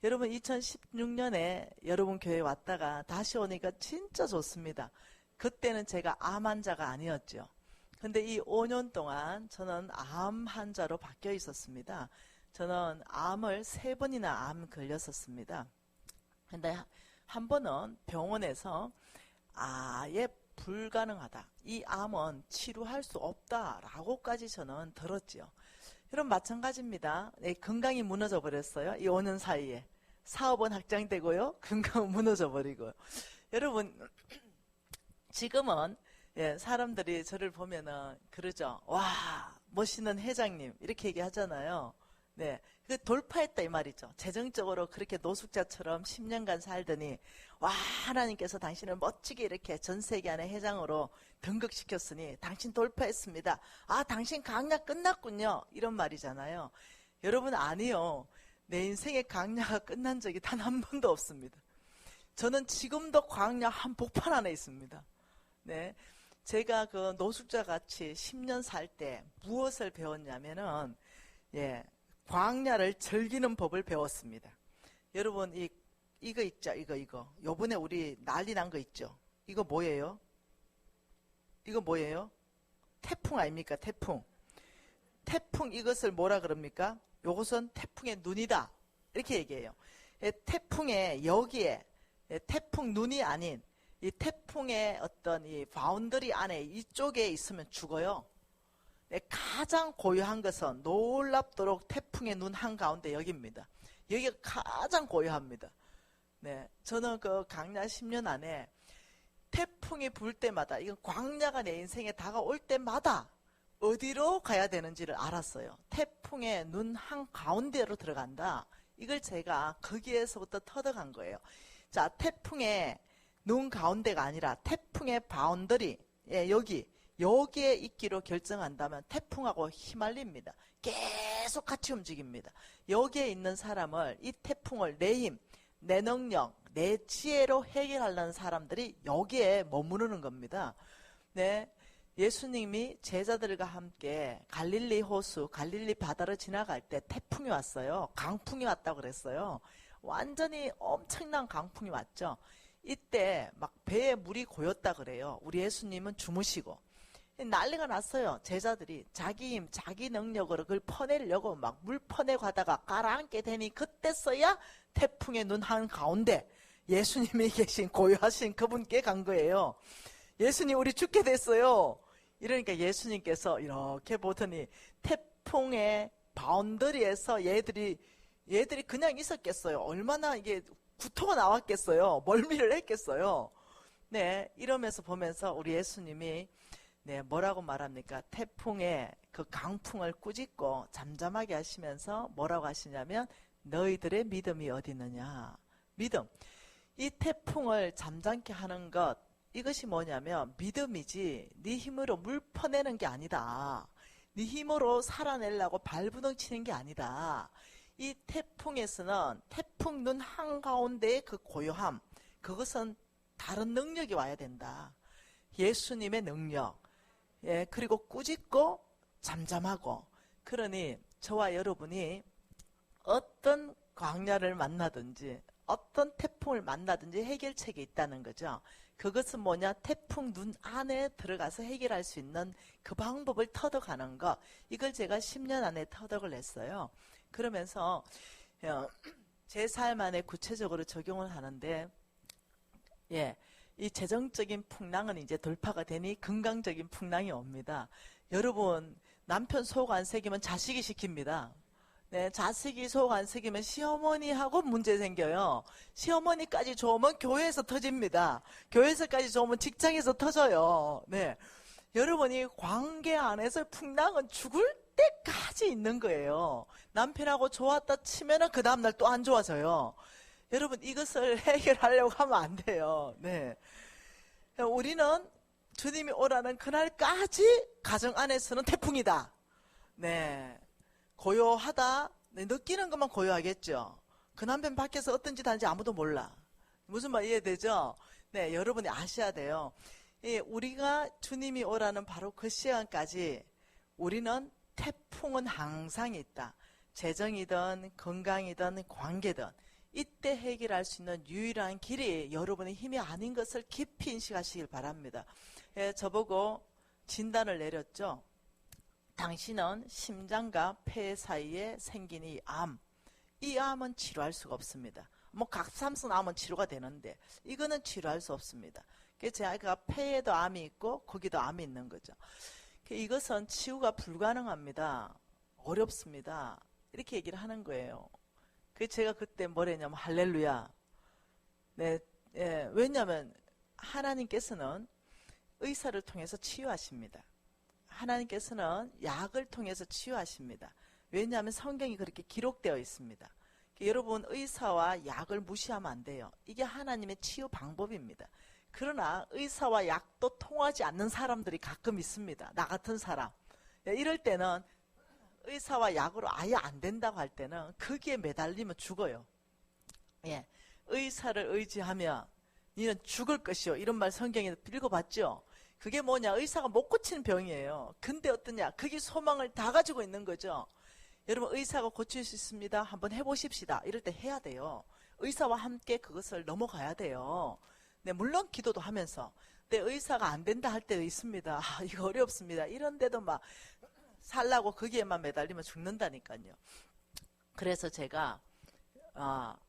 여러분 2016년에 여러분 교회에 왔다가 다시 오니까 진짜 좋습니다. 그때는 제가 암 환자가 아니었죠. 근데 이 5년 동안 저는 암 환자로 바뀌어 있었습니다. 저는 암을 3번이나 암 걸렸었습니다. 근데 한 번은 병원에서 아예 불가능하다. 이 암은 치료할 수 없다라고까지 저는 들었죠. 여러분 마찬가지입니다. 건강이 무너져 버렸어요. 이 5년 사이에. 사업은 확장되고요. 건강은 무너져 버리고요. 여러분 지금은 사람들이 저를 보면은 그러죠. 와, 멋있는 회장님 이렇게 얘기하잖아요. 네, 그 돌파했다 이 말이죠. 재정적으로 그렇게 노숙자처럼 10년간 살더니 와, 하나님께서 당신을 멋지게 이렇게 전 세계 안에 회장으로 등극시켰으니 당신 돌파했습니다. 아, 당신 강약 끝났군요. 이런 말이잖아요. 여러분 아니요. 내 인생의 강야가 끝난 적이 단 한 번도 없습니다. 저는 지금도 광야 한복판 안에 있습니다. 네, 제가 그 노숙자 같이 10년 살 때 무엇을 배웠냐면은 광야를 즐기는 법을 배웠습니다. 여러분 이거 있죠, 이거. 요번에 우리 난리 난 거 있죠. 이거 뭐예요? 이거 뭐예요? 태풍 아닙니까? 태풍. 태풍 이것을 뭐라 그럽니까? 요것은 태풍의 눈이다. 이렇게 얘기해요. 태풍의 여기에 태풍 눈이 아닌 이 태풍의 어떤 이 바운더리 안에 이쪽에 있으면 죽어요. 가장 고요한 것은 놀랍도록 태풍의 눈 한가운데 여기입니다. 여기가 가장 고요합니다. 네, 저는 그 광야 10년 안에 태풍이 불 때마다 이건 광야가 내 인생에 다가올 때마다 어디로 가야 되는지를 알았어요. 태풍의 눈 한가운데로 들어간다. 이걸 제가 거기에서부터 터득한 거예요. 자, 태풍의 눈 가운데가 아니라 태풍의 바운더리 여기에 있기로 결정한다면 태풍하고 휘말립니다. 계속 같이 움직입니다. 여기에 있는 사람을 이 태풍을 내 힘, 내 능력, 내 지혜로 해결하려는 사람들이 여기에 머무르는 겁니다. 네, 예수님이 제자들과 함께 갈릴리 호수, 갈릴리 바다를 지나갈 때 태풍이 왔어요. 강풍이 왔다고 그랬어요. 완전히 엄청난 강풍이 왔죠. 이때 막 배에 물이 고였다 그래요. 우리 예수님은 주무시고 난리가 났어요. 제자들이 자기 힘, 자기 능력으로 그걸 퍼내려고 막 물 퍼내고 하다가 가라앉게 되니 그때서야 태풍의 눈 한가운데 예수님이 계신 고요하신 그분께 간 거예요. 예수님 우리 죽게 됐어요. 이러니까 예수님께서 이렇게 보더니 태풍의 바운더리에서 얘들이 그냥 있었겠어요. 얼마나 이게 구토가 나왔겠어요. 멀미를 했겠어요. 네, 이러면서 보면서 우리 예수님이 네, 뭐라고 말합니까? 태풍의 그 강풍을 꾸짖고 잠잠하게 하시면서 뭐라고 하시냐면 너희들의 믿음이 어디 있느냐. 믿음. 이 태풍을 잠잠케 하는 것, 이것이 뭐냐면 믿음이지 네 힘으로 물 퍼내는 게 아니다. 네 힘으로 살아내려고 발부둥 치는 게 아니다. 이 태풍에서는 태풍 눈 한가운데의 그 고요함, 그것은 다른 능력이 와야 된다. 예수님의 능력. 예, 그리고 꾸짖고 잠잠하고. 그러니 저와 여러분이 어떤 광야를 만나든지 어떤 태풍을 만나든지 해결책이 있다는 거죠. 그것은 뭐냐? 태풍 눈 안에 들어가서 해결할 수 있는 그 방법을 터득하는 것. 이걸 제가 10년 안에 터득을 했어요. 그러면서 제 삶 안에 구체적으로 적용을 하는데, 예, 이 재정적인 풍랑은 이제 돌파가 되니 건강적인 풍랑이 옵니다. 여러분, 남편 속 안 새기면 자식이 시킵니다. 네, 자식이 속 안 새기면 시어머니하고 문제 생겨요. 시어머니까지 좋으면 교회에서 터집니다. 교회에서까지 좋으면 직장에서 터져요. 네, 여러분이 관계 안에서 풍랑은 죽을 때까지 있는 거예요. 남편하고 좋았다 치면은 그 다음날 또 안 좋아져요. 여러분, 이것을 해결하려고 하면 안 돼요. 네. 우리는 주님이 오라는 그날까지 가정 안에서는 태풍이다. 네. 고요하다. 네, 느끼는 것만 고요하겠죠. 그 남편 밖에서 어떤 짓 하는지 아무도 몰라. 무슨 말 이해되죠? 네, 여러분이 아셔야 돼요. 예, 우리가 주님이 오라는 바로 그 시간까지 우리는 태풍은 항상 있다. 재정이든 건강이든 관계든 이때 해결할 수 있는 유일한 길이 여러분의 힘이 아닌 것을 깊이 인식하시길 바랍니다. 예, 저보고 진단을 내렸죠. 당신은 심장과 폐 사이에 생긴 이 암, 이 암은 치료할 수가 없습니다. 뭐 갑상선 암은 치료가 되는데 이거는 치료할 수 없습니다. 그래서 제가 폐에도 암이 있고 거기도 암이 있는 거죠. 이것은 치유가 불가능합니다. 어렵습니다. 이렇게 얘기를 하는 거예요. 그래서 제가 그때 뭐랬냐면 할렐루야. 네, 예, 왜냐하면 하나님께서는 의사를 통해서 치유하십니다. 하나님께서는 약을 통해서 치유하십니다. 왜냐하면 성경이 그렇게 기록되어 있습니다. 여러분, 의사와 약을 무시하면 안 돼요. 이게 하나님의 치유 방법입니다. 그러나 의사와 약도 통하지 않는 사람들이 가끔 있습니다. 나 같은 사람. 이럴 때는 의사와 약으로 아예 안 된다고 할 때는 거기에 매달리면 죽어요. 예, 의사를 의지하면 니는 죽을 것이요. 이런 말 성경에 읽어봤죠? 그게 뭐냐? 의사가 못 고치는 병이에요. 근데 어떠냐? 그게 소망을 다 가지고 있는 거죠. 여러분, 의사가 고칠 수 있습니다. 한번 해보십시다. 이럴 때 해야 돼요. 의사와 함께 그것을 넘어가야 돼요. 네, 물론 기도도 하면서. 근데 의사가 안 된다 할 때도 있습니다. 아, 이거 어렵습니다. 이런데도 막 살라고 거기에만 매달리면 죽는다니까요. 그래서 제가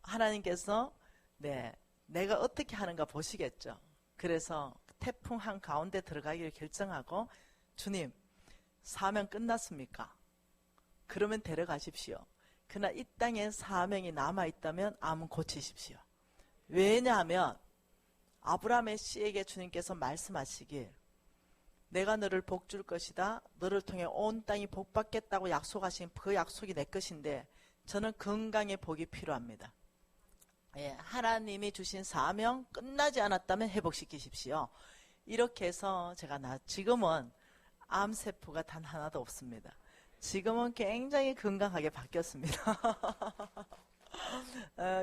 하나님께서 네, 내가 어떻게 하는가 보시겠죠. 그래서 태풍 한가운데 들어가기를 결정하고, 주님, 사명 끝났습니까? 그러면 데려가십시오. 그러나 이 땅에 사명이 남아있다면 암은 고치십시오. 왜냐하면 아브라함의 씨에게 주님께서 말씀하시길, 내가 너를 복 줄 것이다. 너를 통해 온 땅이 복 받겠다고 약속하신 그 약속이 내 것인데 저는 건강의 복이 필요합니다. 예, 하나님이 주신 사명 끝나지 않았다면 회복시키십시오. 이렇게 해서 제가 지금은 암세포가 단 하나도 없습니다. 지금은 굉장히 건강하게 바뀌었습니다.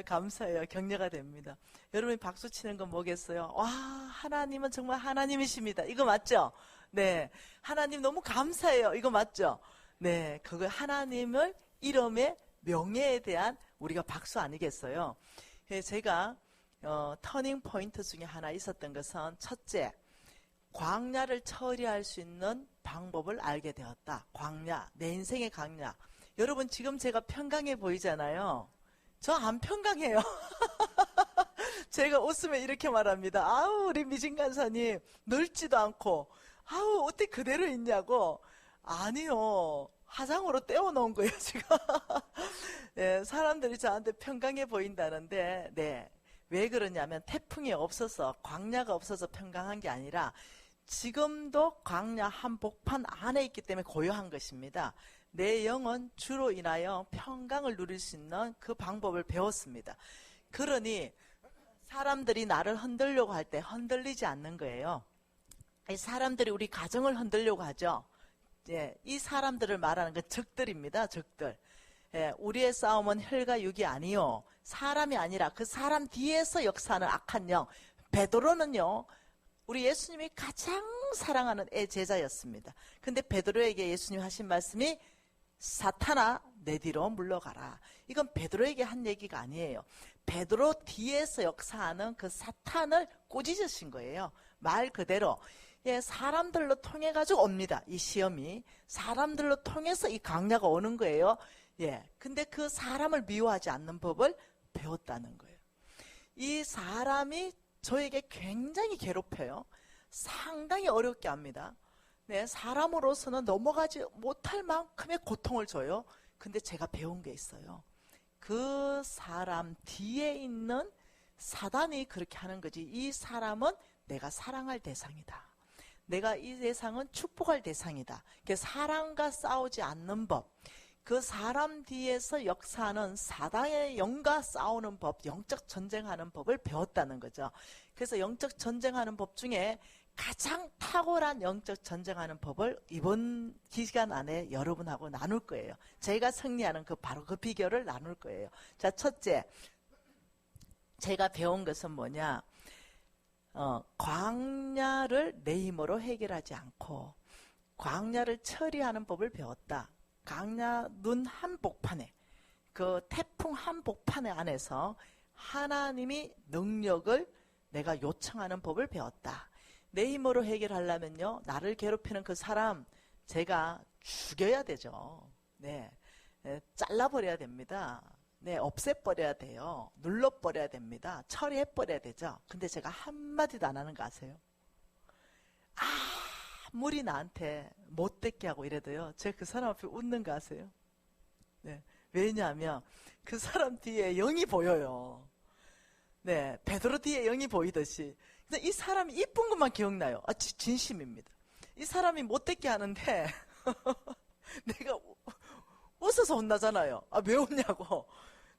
감사해요. 격려가 됩니다. 여러분이 박수 치는 건 뭐겠어요? 와, 하나님은 정말 하나님이십니다. 이거 맞죠? 네, 하나님 너무 감사해요. 이거 맞죠? 네, 그거 하나님을 이름의 명예에 대한 우리가 박수 아니겠어요? 제가 터닝 포인트 중에 하나 있었던 것은, 첫째, 광야를 처리할 수 있는 방법을 알게 되었다. 광야, 내 인생의 광야. 여러분 지금 제가 평강해 보이잖아요. 저 안 평강해요. 제가 웃으면 이렇게 말합니다. 아우 우리 미진 간사님 늙지도 않고 아우 어떻게 그대로 있냐고. 아니요. 화장으로 떼어놓은 거예요 지금. 네, 사람들이 저한테 평강해 보인다는데 네, 왜 그러냐면 태풍이 없어서 광야가 없어서 평강한 게 아니라 지금도 광야 한복판 안에 있기 때문에 고요한 것입니다. 내 영은 주로 인하여 평강을 누릴 수 있는 그 방법을 배웠습니다. 그러니 사람들이 나를 흔들려고 할 때 흔들리지 않는 거예요. 사람들이 우리 가정을 흔들려고 하죠. 예, 이 사람들을 말하는 건 적들입니다. 적들. 예, 우리의 싸움은 혈과 육이 아니요 사람이 아니라 그 사람 뒤에서 역사하는 악한 영. 베드로는요 우리 예수님이 가장 사랑하는 제자였습니다. 근데 베드로에게 예수님 하신 말씀이 사탄아 내 뒤로 물러가라. 이건 베드로에게 한 얘기가 아니에요. 베드로 뒤에서 역사하는 그 사탄을 꾸짖으신 거예요. 말 그대로. 예, 사람들로 통해 가지고 옵니다. 이 시험이 사람들로 통해서 이 강야가 오는 거예요. 예, 근데 그 사람을 미워하지 않는 법을 배웠다는 거예요. 이 사람이 저에게 굉장히 괴롭혀요. 상당히 어렵게 합니다. 네, 사람으로서는 넘어가지 못할 만큼의 고통을 줘요. 근데 제가 배운 게 있어요. 그 사람 뒤에 있는 사단이 그렇게 하는 거지. 이 사람은 내가 사랑할 대상이다. 내가 이 세상은 축복할 대상이다. 사람과 싸우지 않는 법. 그 사람 뒤에서 역사하는 사단의 영과 싸우는 법, 영적 전쟁하는 법을 배웠다는 거죠. 그래서 영적 전쟁하는 법 중에 가장 탁월한 영적 전쟁하는 법을 이번 기간 안에 여러분하고 나눌 거예요. 제가 승리하는 바로 그 비결을 나눌 거예요. 자, 첫째, 제가 배운 것은 뭐냐? 광야를 내 힘으로 해결하지 않고 광야를 처리하는 법을 배웠다. 광야 눈 한복판에, 그 태풍 한복판에 안에서 하나님이 능력을 내가 요청하는 법을 배웠다. 내 힘으로 해결하려면요, 나를 괴롭히는 그 사람 제가 죽여야 되죠. 네, 잘라버려야 됩니다. 네, 없애버려야 돼요. 눌러버려야 됩니다. 처리해버려야 되죠. 근데 제가 한마디도 안 하는 거 아세요? 아무리 나한테 못되게 하고 이래도요, 제가 그 사람 앞에 웃는 거 아세요? 네, 왜냐하면 그 사람 뒤에 영이 보여요. 네, 베드로 뒤에 영이 보이듯이. 근데 이 사람이 이쁜 것만 기억나요. 진심입니다. 이 사람이 못되게 하는데 내가 웃어서 혼나잖아요. 왜 웃냐고.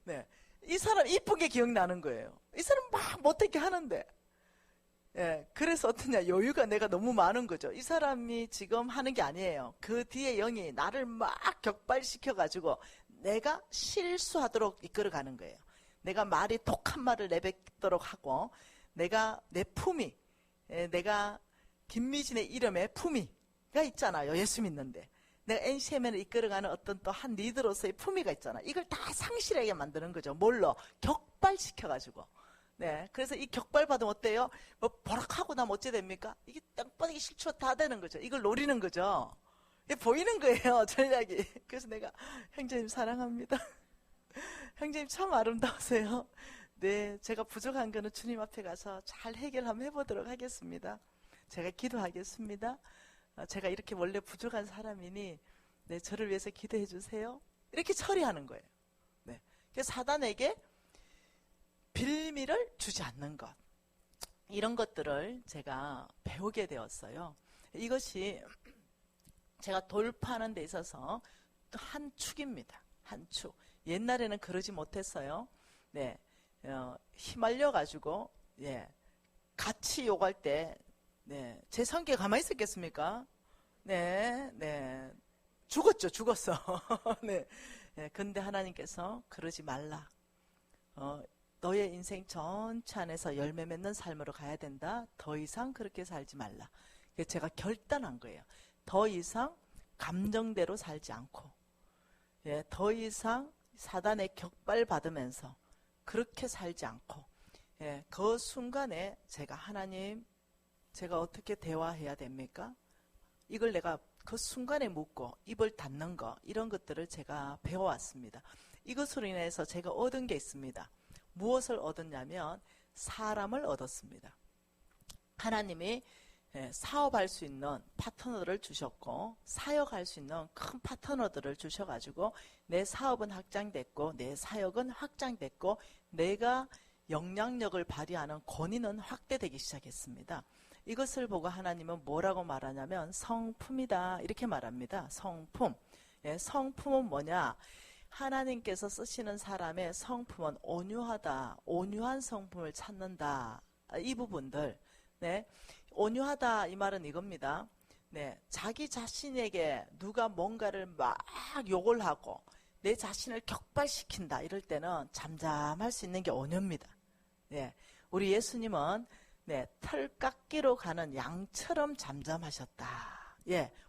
네, 이 사람 이쁜 게 기억나는 거예요. 이 사람 막 못되게 하는데. 예, 그래서 어떠냐, 여유가 내가 너무 많은 거죠. 이 사람이 지금 하는 게 아니에요. 그 뒤에 영이 나를 막 격발시켜가지고 내가 실수하도록 이끌어가는 거예요. 내가 말이 독한 말을 내뱉도록 하고, 내가 내 품위, 내가 김미진의 이름에 품위가 있잖아요. 예수 믿는데. 내가 NCM을 이끌어가는 어떤 또 한 리더로서의 품위가 있잖아. 이걸 다 상실하게 만드는 거죠. 뭘로? 격발시켜가지고. 네, 그래서 이 격발 받으면 어때요? 뭐 버럭하고 나면 어째 됩니까? 이게 땅바닥에 실추 다 되는 거죠. 이걸 노리는 거죠. 이게 보이는 거예요, 전략이. 그래서 내가 형제님 사랑합니다. 형제님 참 아름다우세요. 네, 제가 부족한 거는 주님 앞에 가서 잘 해결 한번 해보도록 하겠습니다. 제가 기도하겠습니다. 제가 이렇게 원래 부족한 사람이니 네, 저를 위해서 기도해 주세요. 이렇게 처리하는 거예요. 네, 그래서 사단에게 빌미를 주지 않는 것, 이런 것들을 제가 배우게 되었어요. 이것이 제가 돌파하는 데 있어서 한 축입니다. 한 축. 옛날에는 그러지 못했어요. 네, 휘말려 가지고 같이 욕할 때 제 성격에 가만히 있었겠습니까? 네, 죽었죠, 죽었어. 네, 근데 하나님께서 그러지 말라. 너의 인생 전체 안에서 열매 맺는 삶으로 가야 된다. 더 이상 그렇게 살지 말라. 그래서 제가 결단한 거예요. 더 이상 감정대로 살지 않고, 더 이상 사단의 격발 받으면서 그렇게 살지 않고, 그 순간에 제가 하나님, 제가 어떻게 대화해야 됩니까? 이걸 내가 그 순간에 묻고 입을 닫는 거, 이런 것들을 제가 배워왔습니다. 이것으로 인해서 제가 얻은 게 있습니다. 무엇을 얻었냐면 사람을 얻었습니다. 하나님이 사업할 수 있는 파트너를 주셨고 사역할 수 있는 큰 파트너들을 주셔가지고 내 사업은 확장됐고 내 사역은 확장됐고 내가 영향력을 발휘하는 권위는 확대되기 시작했습니다. 이것을 보고 하나님은 뭐라고 말하냐면 성품이다 이렇게 말합니다. 성품. 성품은 뭐냐? 하나님께서 쓰시는 사람의 성품은 온유하다. 온유한 성품을 찾는다. 이 부분들. 네. 온유하다 이 말은 이겁니다. 네. 자기 자신에게 누가 뭔가를 막 욕을 하고 내 자신을 격발시킨다 이럴 때는 잠잠할 수 있는 게 온유입니다. 네. 우리 예수님은 털 깎기로 가는 양처럼 잠잠하셨다.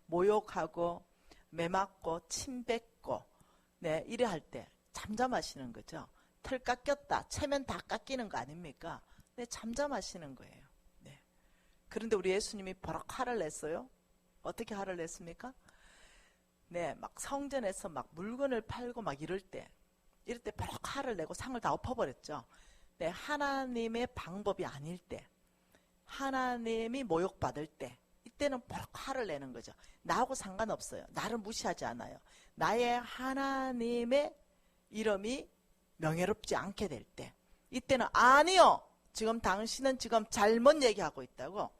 모욕하고 매맞고 침뱉고 이래 할 때 잠잠하시는 거죠. 털 깎였다. 체면 다 깎이는 거 아닙니까? 잠잠하시는 거예요. 그런데 우리 예수님이 버럭 화를 냈어요. 어떻게 화를 냈습니까? 막 성전에서 막 물건을 팔고 막 이럴 때 버럭 화를 내고 상을 다 엎어버렸죠. 하나님의 방법이 아닐 때, 하나님이 모욕받을 때, 이때는 버럭 화를 내는 거죠. 나하고 상관없어요. 나를 무시하지 않아요. 나의 하나님의 이름이 명예롭지 않게 될 때, 이때는 아니요. 지금 당신은 지금 잘못 얘기하고 있다고.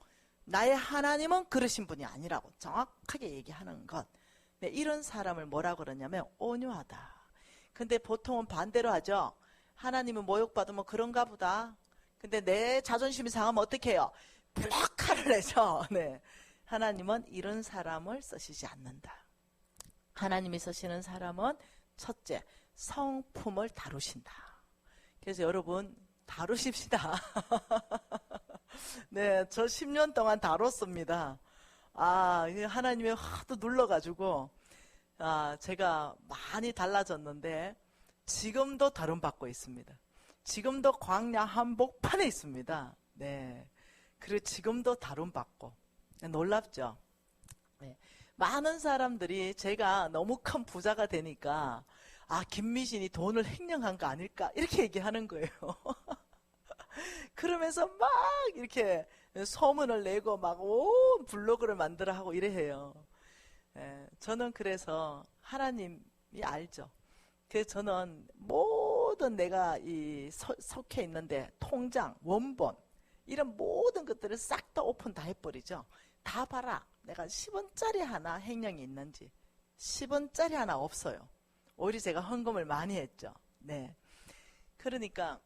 나의 하나님은 그러신 분이 아니라고 정확하게 얘기하는 것. 이런 사람을 뭐라 그러냐면 온유하다. 근데 보통은 반대로 하죠. 하나님은 모욕받으면 그런가 보다. 근데 내 자존심이 상하면 어떻게 해요? 블락화를 내죠. 하나님은 이런 사람을 쓰시지 않는다. 하나님이 쓰시는 사람은 첫째, 성품을 다루신다. 그래서 여러분 다루십시다. 저 10년 동안 다뤘습니다. 하나님이 하도 눌러가지고 제가 많이 달라졌는데 지금도 다rum받고 있습니다. 지금도 광야 한복판에 있습니다. 그리고 지금도 다rum받고 놀랍죠. 많은 사람들이 제가 너무 큰 부자가 되니까 김미진이 돈을 횡령한 거 아닐까 이렇게 얘기하는 거예요. 그러면서 막 이렇게 소문을 내고 막 온 블로그를 만들어 하고 이래 해요. 저는 그래서 하나님이 알죠. 그래서 저는 모든 내가 속해 있는데 통장, 원본 이런 모든 것들을 싹 다 오픈 다 해버리죠. 다 봐라. 내가 10원짜리 하나 횡령이 있는지. 10원짜리 하나 없어요. 오히려 제가 헌금을 많이 했죠. 그러니까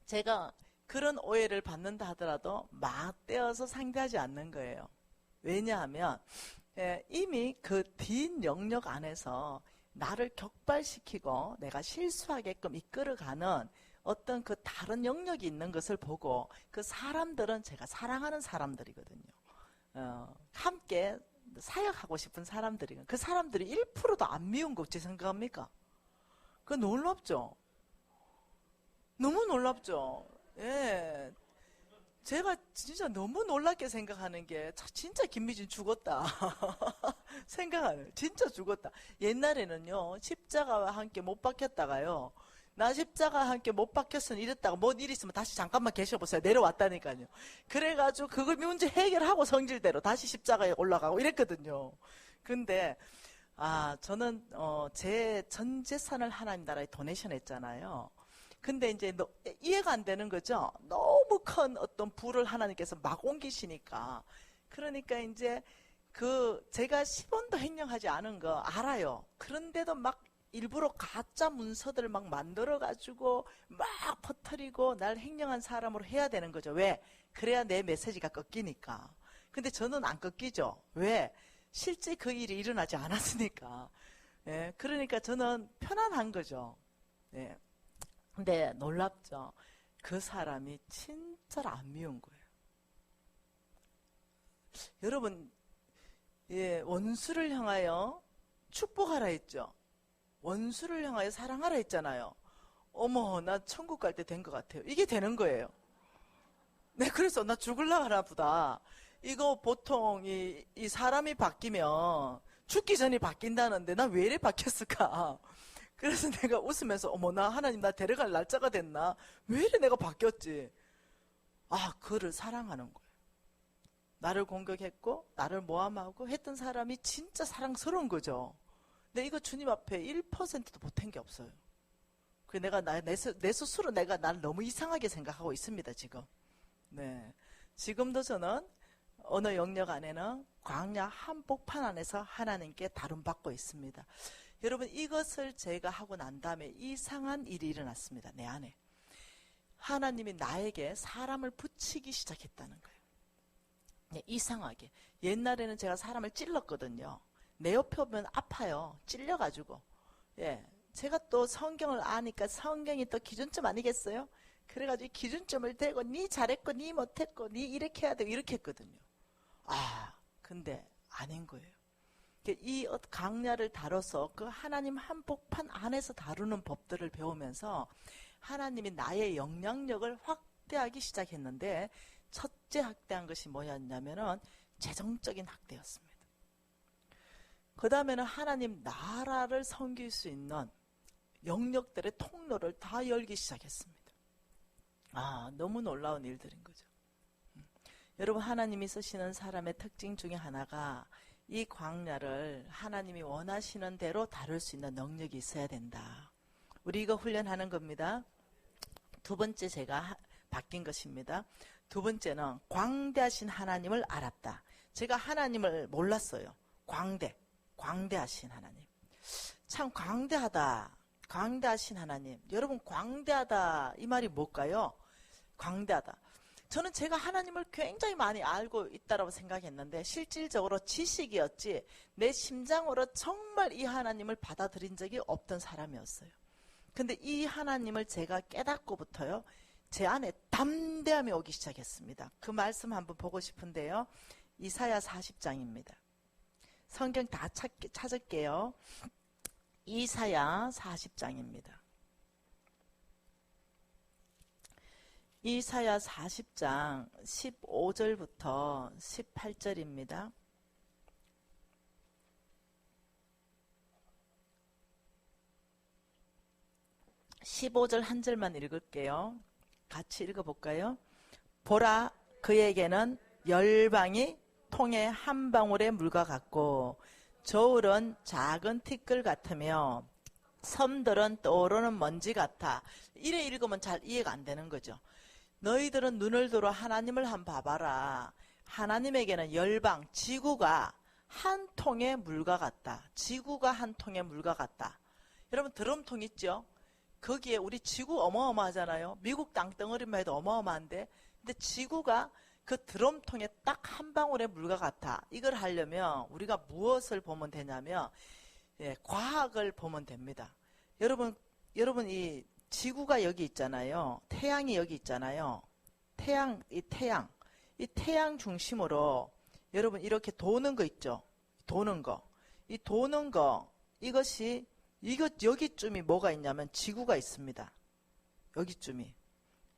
제가 그런 오해를 받는다 하더라도 맞대어서 상대하지 않는 거예요. 왜냐하면 이미 그 뒷 영역 안에서 나를 격발시키고 내가 실수하게끔 이끌어가는 어떤 그 다른 영역이 있는 것을 보고 그 사람들은 제가 사랑하는 사람들이거든요. 함께 사역하고 싶은 사람들이거든요. 그 사람들이 1%도 안 미운 거 어찌 생각합니까? 그거 놀랍죠? 너무 놀랍죠? 제가 진짜 너무 놀랍게 생각하는 게 진짜 김미진 죽었다. 생각하는 진짜 죽었다. 옛날에는요 십자가와 함께 못 박혔다가요 나 십자가와 함께 못 박혔으면 이랬다가 뭔 일 있으면 다시 잠깐만 계셔보세요. 내려왔다니까요. 그래가지고 그걸 문제 해결하고 성질대로 다시 십자가에 올라가고 이랬거든요. 근데 저는 제 전 재산을 하나님 나라에 도네이션 했잖아요. 근데 이제 이해가 안 되는 거죠. 너무 큰 어떤 부를 하나님께서 막 옮기시니까. 그러니까 이제 제가 10원도 횡령하지 않은 거 알아요. 그런데도 막 일부러 가짜 문서들을 막 만들어가지고 막 퍼뜨리고 날 횡령한 사람으로 해야 되는 거죠. 왜? 그래야 내 메시지가 꺾이니까. 근데 저는 안 꺾이죠. 왜? 실제 그 일이 일어나지 않았으니까. 그러니까 저는 편안한 거죠. 근데 놀랍죠. 그 사람이 진짜로 안 미운 거예요. 여러분, 원수를 향하여 축복하라 했죠. 원수를 향하여 사랑하라 했잖아요. 어머, 나 천국 갈 때 된 것 같아요. 이게 되는 거예요. 네, 그래서 나 죽을라 하나 보다. 이거 보통 이 사람이 바뀌면 죽기 전에 바뀐다는데 나 왜 이래 바뀌었을까? 그래서 내가 웃으면서 어머 나 하나님 나 데려갈 날짜가 됐나? 왜 이래 내가 바뀌었지? 아, 그를 사랑하는 거예요. 나를 공격했고 나를 모함하고 했던 사람이 진짜 사랑스러운 거죠. 근데 이거 주님 앞에 1%도 못한 게 없어요. 그 내가 내 스스로 내가 날 너무 이상하게 생각하고 있습니다, 지금. 네. 지금도 저는 어느 영역 안에는 광야 한복판 안에서 하나님께 다름받고 있습니다. 여러분, 이것을 제가 하고 난 다음에 이상한 일이 일어났습니다, 내 안에. 하나님이 나에게 사람을 붙이기 시작했다는 거예요. 네, 이상하게. 옛날에는 제가 사람을 찔렀거든요. 내 옆에 오면 아파요. 찔려가지고. 예. 제가 또 성경을 아니까 성경이 또 기준점 아니겠어요? 그래가지고 기준점을 대고 니 잘했고 니 못했고 니 이렇게 해야 되고 이렇게 했거든요. 아, 근데 아닌 거예요. 이 강야를 다뤄서 그 하나님 한복판 안에서 다루는 법들을 배우면서 하나님이 나의 영향력을 확대하기 시작했는데 첫째 확대한 것이 뭐였냐면은 재정적인 확대였습니다. 그 다음에는 하나님 나라를 섬길 수 있는 영역들의 통로를 다 열기 시작했습니다. 아, 너무 놀라운 일들인 거죠. 여러분, 하나님이 쓰시는 사람의 특징 중에 하나가 이 광야를 하나님이 원하시는 대로 다룰 수 있는 능력이 있어야 된다. 우리 이거 훈련하는 겁니다. 두 번째 제가 바뀐 것입니다. 두 번째는 광대하신 하나님을 알았다. 제가 하나님을 몰랐어요. 광대하신 하나님. 참 광대하신 하나님. 여러분, 광대하다 이 말이 뭘까요? 광대하다. 저는 제가 하나님을 굉장히 많이 알고 있다고 생각했는데 실질적으로 지식이었지 내 심장으로 정말 이 하나님을 받아들인 적이 없던 사람이었어요. 근데 이 하나님을 제가 깨닫고부터요, 제 안에 담대함이 오기 시작했습니다. 그 말씀 한번 보고 싶은데요. 이사야 40장입니다. 성경 다 찾을게요. 이사야 40장입니다. 이사야 40장 15절부터 18절입니다. (15절) 한 절만 읽을게요. 같이 읽어볼까요? 보라, 그에게는 열방이 통에 한 방울의 물과 같고 저울은 작은 티끌 같으며 섬들은 떠오르는 먼지 같아. 이래 읽으면 잘 이해가 안 되는 거죠. 너희들은 눈을 들어 하나님을 한번 봐봐라. 하나님에게는 열방, 지구가 한 통의 물과 같다. 지구가 한 통의 물과 같다. 여러분, 드럼통 있죠? 거기에 우리 지구 어마어마하잖아요. 미국 땅덩어리만 해도 어마어마한데, 근데 지구가 그 드럼통에 딱 한 방울의 물과 같아. 이걸 하려면 우리가 무엇을 보면 되냐면, 예, 과학을 보면 됩니다. 여러분 이 지구가 여기 있잖아요. 태양이 여기 있잖아요. 이 태양 중심으로 여러분 이렇게 도는 거 있죠. 여기쯤이 뭐가 있냐면 지구가 있습니다.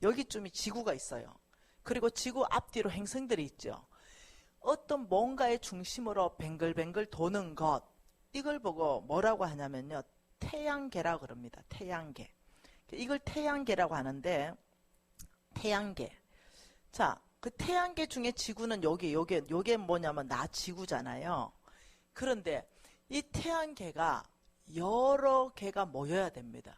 여기쯤이 지구가 있어요. 그리고 지구 앞뒤로 행성들이 있죠. 어떤 뭔가의 중심으로 뱅글뱅글 도는 것, 이걸 보고 뭐라고 하냐면요, 태양계라고 그럽니다. 태양계. 이걸 태양계라고 하는데, 태양계. 자, 그 태양계 중에 지구는 요게 뭐냐면 나 지구잖아요. 그런데 이 태양계가 여러 개가 모여야 됩니다.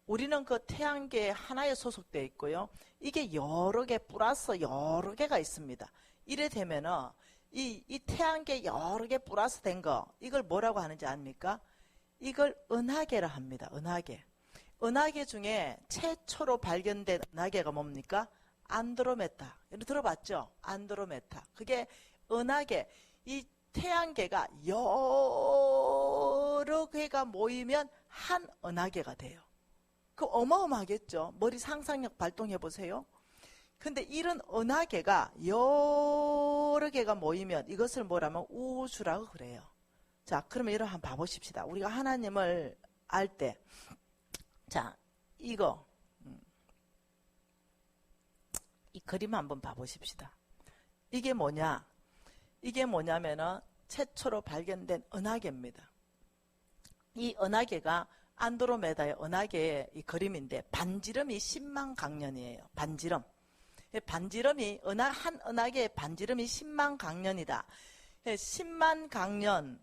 우리는 그 태양계 하나에 소속되어 있고요. 이게 여러 개 플러스 여러 개가 있습니다. 이래 되면은 이 태양계 여러 개 플러스 된 거, 이걸 뭐라고 하는지 압니까? 이걸 은하계라 합니다. 은하계 중에 최초로 발견된 은하계가 뭡니까? 안드로메다. 여러분 들어봤죠? 안드로메다. 그게 은하계, 이 태양계가 여러 개가 모이면 한 은하계가 돼요. 그 어마어마하겠죠? 머리 상상력 발동해 보세요. 근데 이런 은하계가 여러 개가 모이면 이것을 뭐라면 우주라고 그래요. 자, 그러면 이런 한번 봐보십시다. 우리가 하나님을 알 때, 자, 이 그림 한번 봐보십시다. 이게 뭐냐? 이게 뭐냐면은 최초로 발견된 은하계입니다. 이 은하계가 안드로메다의 은하계의 이 그림인데 반지름이 10만 강년이에요. 반지름. 반지름이 한 은하계의 반지름이 10만 강년이다. 10만 강년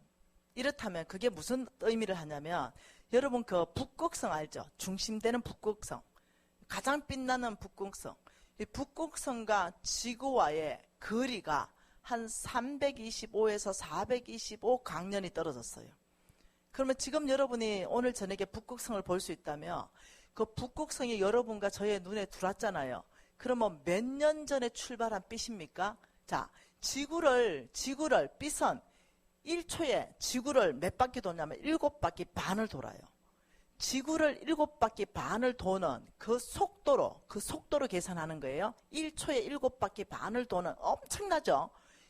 이렇다면 그게 무슨 의미를 하냐면 여러분 그 북극성 알죠? 중심되는 북극성. 가장 빛나는 북극성. 이 북극성과 지구와의 거리가 한 325에서 425 강년이 떨어졌어요. 그러면 지금 여러분이 오늘 저녁에 북극성을 볼 수 있다면 그 북극성이 여러분과 저의 눈에 들어왔잖아요. 그러면 몇 년 전에 출발한 빛입니까? 자, 지구를 빛은 1초에 지구를 몇 바퀴 도냐면 7바퀴 반을 돌아요. 지구를 7바퀴 반을 도는 그 속도로 계산하는 거예요. 1초에 7바퀴 반을 도는 엄청나죠?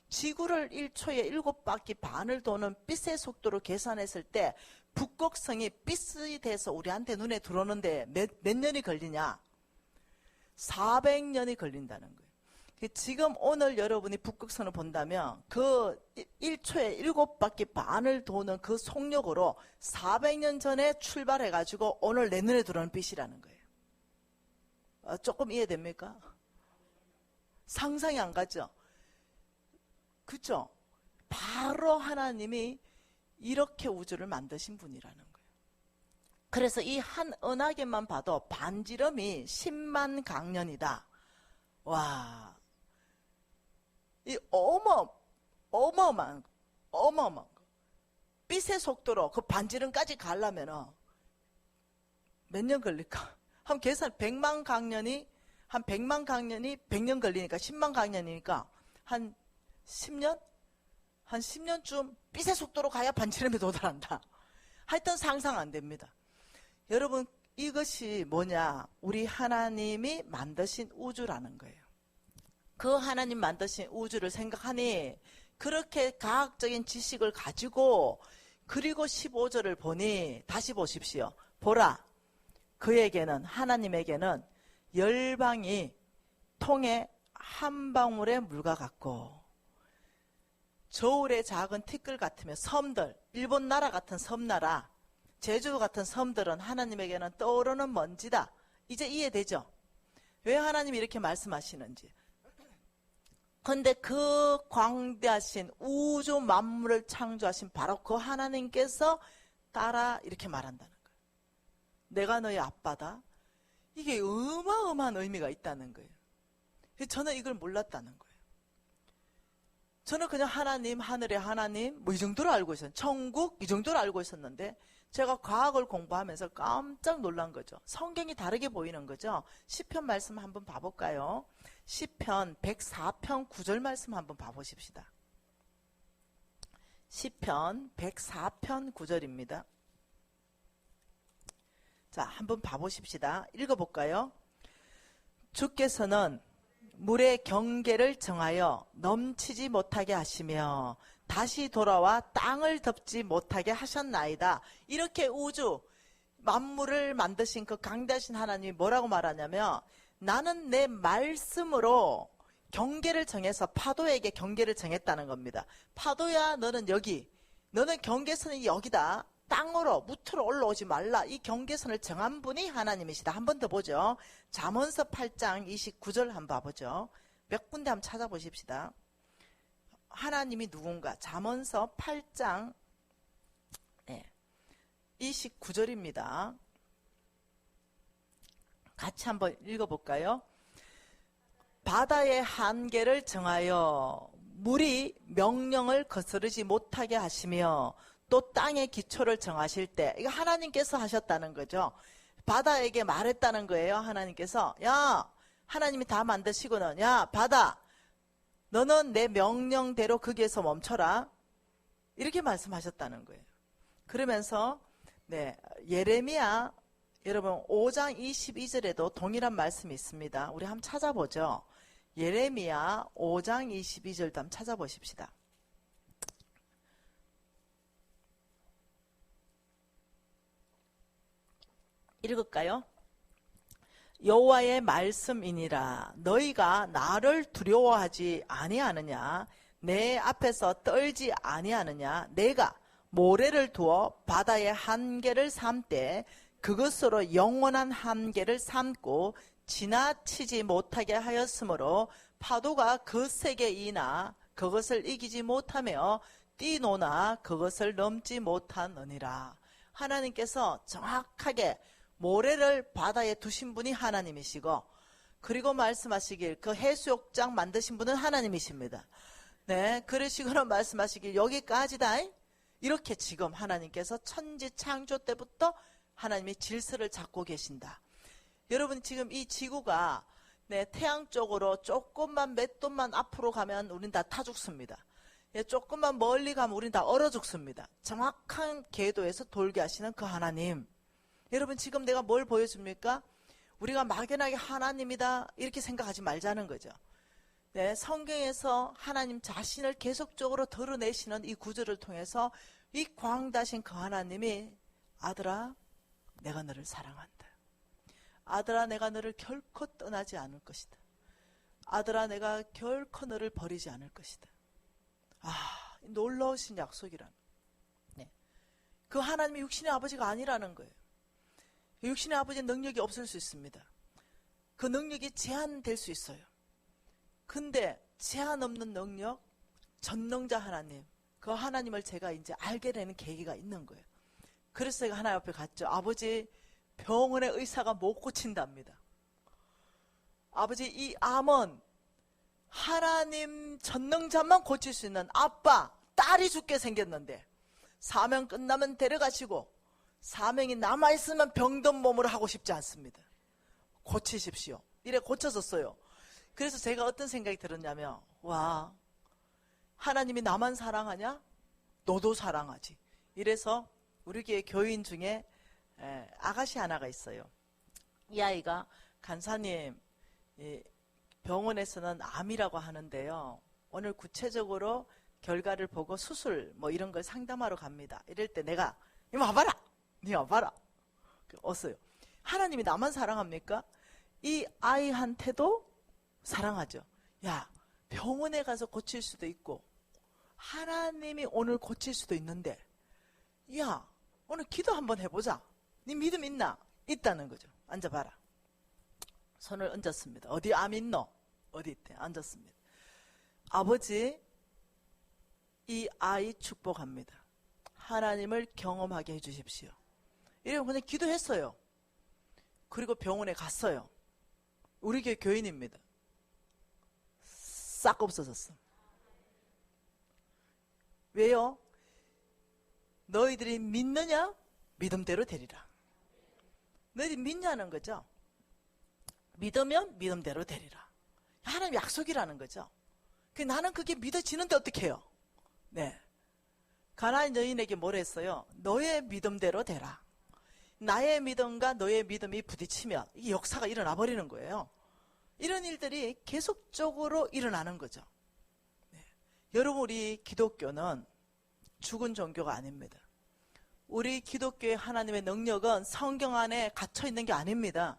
지구를 1초에 7바퀴 반을 도는 빛의 속도로 계산했을 때 북극성이 빛이 돼서 우리한테 눈에 들어오는데 몇 년이 걸리냐? 400년이 걸린다는 거예요. 지금 오늘 여러분이 북극성을 본다면 그 1초에 7바퀴 반을 도는 그 속력으로 400년 전에 출발해가지고 오늘 내 눈에 들어오는 빛이라는 거예요. 조금 이해됩니까? 상상이 안 가죠? 그죠? 바로 하나님이 이렇게 우주를 만드신 분이라는 거예요. 그래서 이 한 은하계만 봐도 반지름이 10만 강년이다. 와, 이 어마어마한 빛의 속도로 그 반지름까지 가려면 몇 년 걸릴까? 한 계산 100만 강년이 100년 걸리니까 10만 강년이니까 한 10년? 한 10년쯤 빛의 속도로 가야 반지름에 도달한다. 하여튼 상상 안 됩니다. 여러분 이것이 뭐냐? 우리 하나님이 만드신 우주라는 거예요. 그 하나님 만드신 우주를 생각하니 그렇게 과학적인 지식을 가지고 그리고 15절을 보니 다시 보십시오. 보라, 그에게는 하나님에게는 열방이 통에 한 방울의 물과 같고 저울의 작은 티끌 같으며 섬들, 일본 나라 같은 섬나라, 제주 같은 섬들은 하나님에게는 떠오르는 먼지다. 이제 이해되죠? 왜 하나님이 이렇게 말씀하시는지. 근데 그 광대하신 우주 만물을 창조하신 바로 그 하나님께서 따라 이렇게 말한다는 거예요. 내가 너의 아빠다. 이게 어마어마한 의미가 있다는 거예요. 저는 이걸 몰랐다는 거예요. 저는 그냥 하나님, 하늘의 하나님 뭐 이 정도로 알고 있었는데, 천국 이 정도로 알고 있었는데 제가 과학을 공부하면서 깜짝 놀란 거죠. 성경이 다르게 보이는 거죠. 시편 말씀 한번 봐볼까요? 시편 104편 9절 말씀 한번 봐보십시다. 시편 104편 9절입니다. 자, 한번 봐보십시다. 읽어볼까요? 주께서는 물의 경계를 정하여 넘치지 못하게 하시며 다시 돌아와 땅을 덮지 못하게 하셨나이다. 이렇게 우주 만물을 만드신 그 강대하신 하나님이 뭐라고 말하냐면 나는 내 말씀으로 경계를 정해서 파도에게 경계를 정했다는 겁니다. 파도야 너는 여기, 너는 경계선이 여기다. 땅으로 무트로 올라오지 말라. 이 경계선을 정한 분이 하나님이시다. 한 번 더 보죠. 잠언서 8장 29절 한번 봐보죠. 몇 군데 한번 찾아보십시다. 하나님이 누군가. 잠언서 8장 29절입니다. 같이 한번 읽어볼까요? 바다의 한계를 정하여 물이 명령을 거스르지 못하게 하시며 또 땅의 기초를 정하실 때, 이거 하나님께서 하셨다는 거죠. 바다에게 말했다는 거예요. 하나님께서 야, 하나님이 다 만드시고는 야, 바다 너는 내 명령대로 거기에서 멈춰라. 이렇게 말씀하셨다는 거예요. 그러면서 예레미야 여러분 5장 22절에도 동일한 말씀이 있습니다. 우리 한번 찾아보죠. 예레미야 5장 22절도 한번 찾아보십시다. 읽을까요? 여호와의 말씀이니라. 너희가 나를 두려워하지 아니하느냐? 내 앞에서 떨지 아니하느냐? 내가 모래를 두어 바다의 한계를 삼되 그것으로 영원한 한계를 삼고 지나치지 못하게 하였으므로 파도가 거세게 이나 그것을 이기지 못하며 뛰노나 그것을 넘지 못하느니라. 하나님께서 정확하게 모래를 바다에 두신 분이 하나님이시고, 그리고 말씀하시길 그 해수욕장 만드신 분은 하나님이십니다. 네, 그러시고는 말씀하시길 여기까지다. 이렇게 지금 하나님께서 천지 창조 때부터 하나님이 질서를 잡고 계신다. 여러분, 지금 이 지구가 태양 쪽으로 조금만 몇 돈만 앞으로 가면 우린 다 타 죽습니다. 조금만 멀리 가면 우린 다 얼어 죽습니다. 정확한 궤도에서 돌게 하시는 그 하나님. 여러분, 지금 내가 뭘 보여줍니까? 우리가 막연하게 하나님이다 이렇게 생각하지 말자는 거죠. 네, 성경에서 하나님 자신을 계속적으로 드러내시는 이 구절을 통해서 이 광다신 그 하나님이 아들아 내가 너를 사랑한다. 아들아 내가 너를 결코 떠나지 않을 것이다. 아들아 내가 결코 너를 버리지 않을 것이다. 놀라우신 약속이라는. 네. 그 하나님이 육신의 아버지가 아니라는 거예요. 육신의 아버지의 능력이 없을 수 있습니다. 그 능력이 제한될 수 있어요. 근데 제한 없는 능력, 전능자 하나님, 그 하나님을 제가 이제 알게 되는 계기가 있는 거예요. 그래서 제가 하나님 앞에 갔죠. 아버지, 병원의 의사가 못 고친답니다. 아버지, 이 암은 하나님 전능자만 고칠 수 있는 아빠, 딸이 죽게 생겼는데 사명 끝나면 데려가시고 사명이 남아있으면 병든 몸으로 하고 싶지 않습니다. 고치십시오. 이래 고쳐졌어요. 그래서 제가 어떤 생각이 들었냐면, 와, 하나님이 나만 사랑하냐? 너도 사랑하지. 이래서 우리 교회 교인 중에 아가씨 하나가 있어요. 이 아이가 간사님, 병원에서는 암이라고 하는데요, 오늘 구체적으로 결과를 보고 수술 뭐 이런 걸 상담하러 갑니다. 이럴 때 내가 이 와봐라, 니 와봐라. 왔어요. 하나님이 나만 사랑합니까? 이 아이한테도 사랑하죠. 야, 병원에 가서 고칠 수도 있고 하나님이 오늘 고칠 수도 있는데, 야, 오늘 기도 한번 해보자. 네 믿음 있나? 있다는 거죠. 앉아봐라. 손을 얹었습니다. 어디 암 있노? 어디 있대? 앉았습니다. 아버지, 이 아이 축복합니다. 하나님을 경험하게 해주십시오. 이러면 그냥 기도했어요. 그리고 병원에 갔어요. 우리 교회 교인입니다. 싹 없어졌어. 왜요? 너희들이 믿느냐? 믿음대로 되리라. 너희들이 믿냐는 거죠. 믿으면 믿음대로 되리라. 하나님 약속이라는 거죠. 나는 그게 믿어지는데 어떻게 해요? 네. 가나안 여인에게 뭘 했어요? 너의 믿음대로 되라. 나의 믿음과 너의 믿음이 부딪히면 이 역사가 일어나 버리는 거예요. 이런 일들이 계속적으로 일어나는 거죠. 네. 여러분, 우리 기독교는 죽은 종교가 아닙니다. 우리 기독교의 하나님의 능력은 성경 안에 갇혀 있는 게 아닙니다.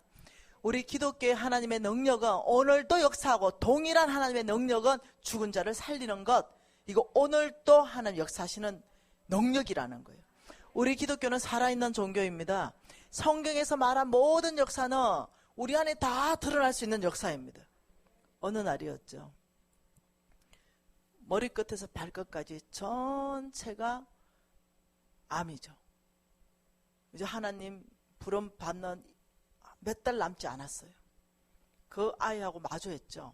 우리 기독교의 하나님의 능력은 오늘도 역사하고, 동일한 하나님의 능력은 죽은 자를 살리는 것, 이거 오늘도 하나님 역사하시는 능력이라는 거예요. 우리 기독교는 살아있는 종교입니다. 성경에서 말한 모든 역사는 우리 안에 다 드러날 수 있는 역사입니다. 어느 날이었죠. 머리끝에서 발끝까지 전체가 암이죠. 이제 하나님 부름 받는 몇 달 남지 않았어요. 그 아이하고 마주했죠.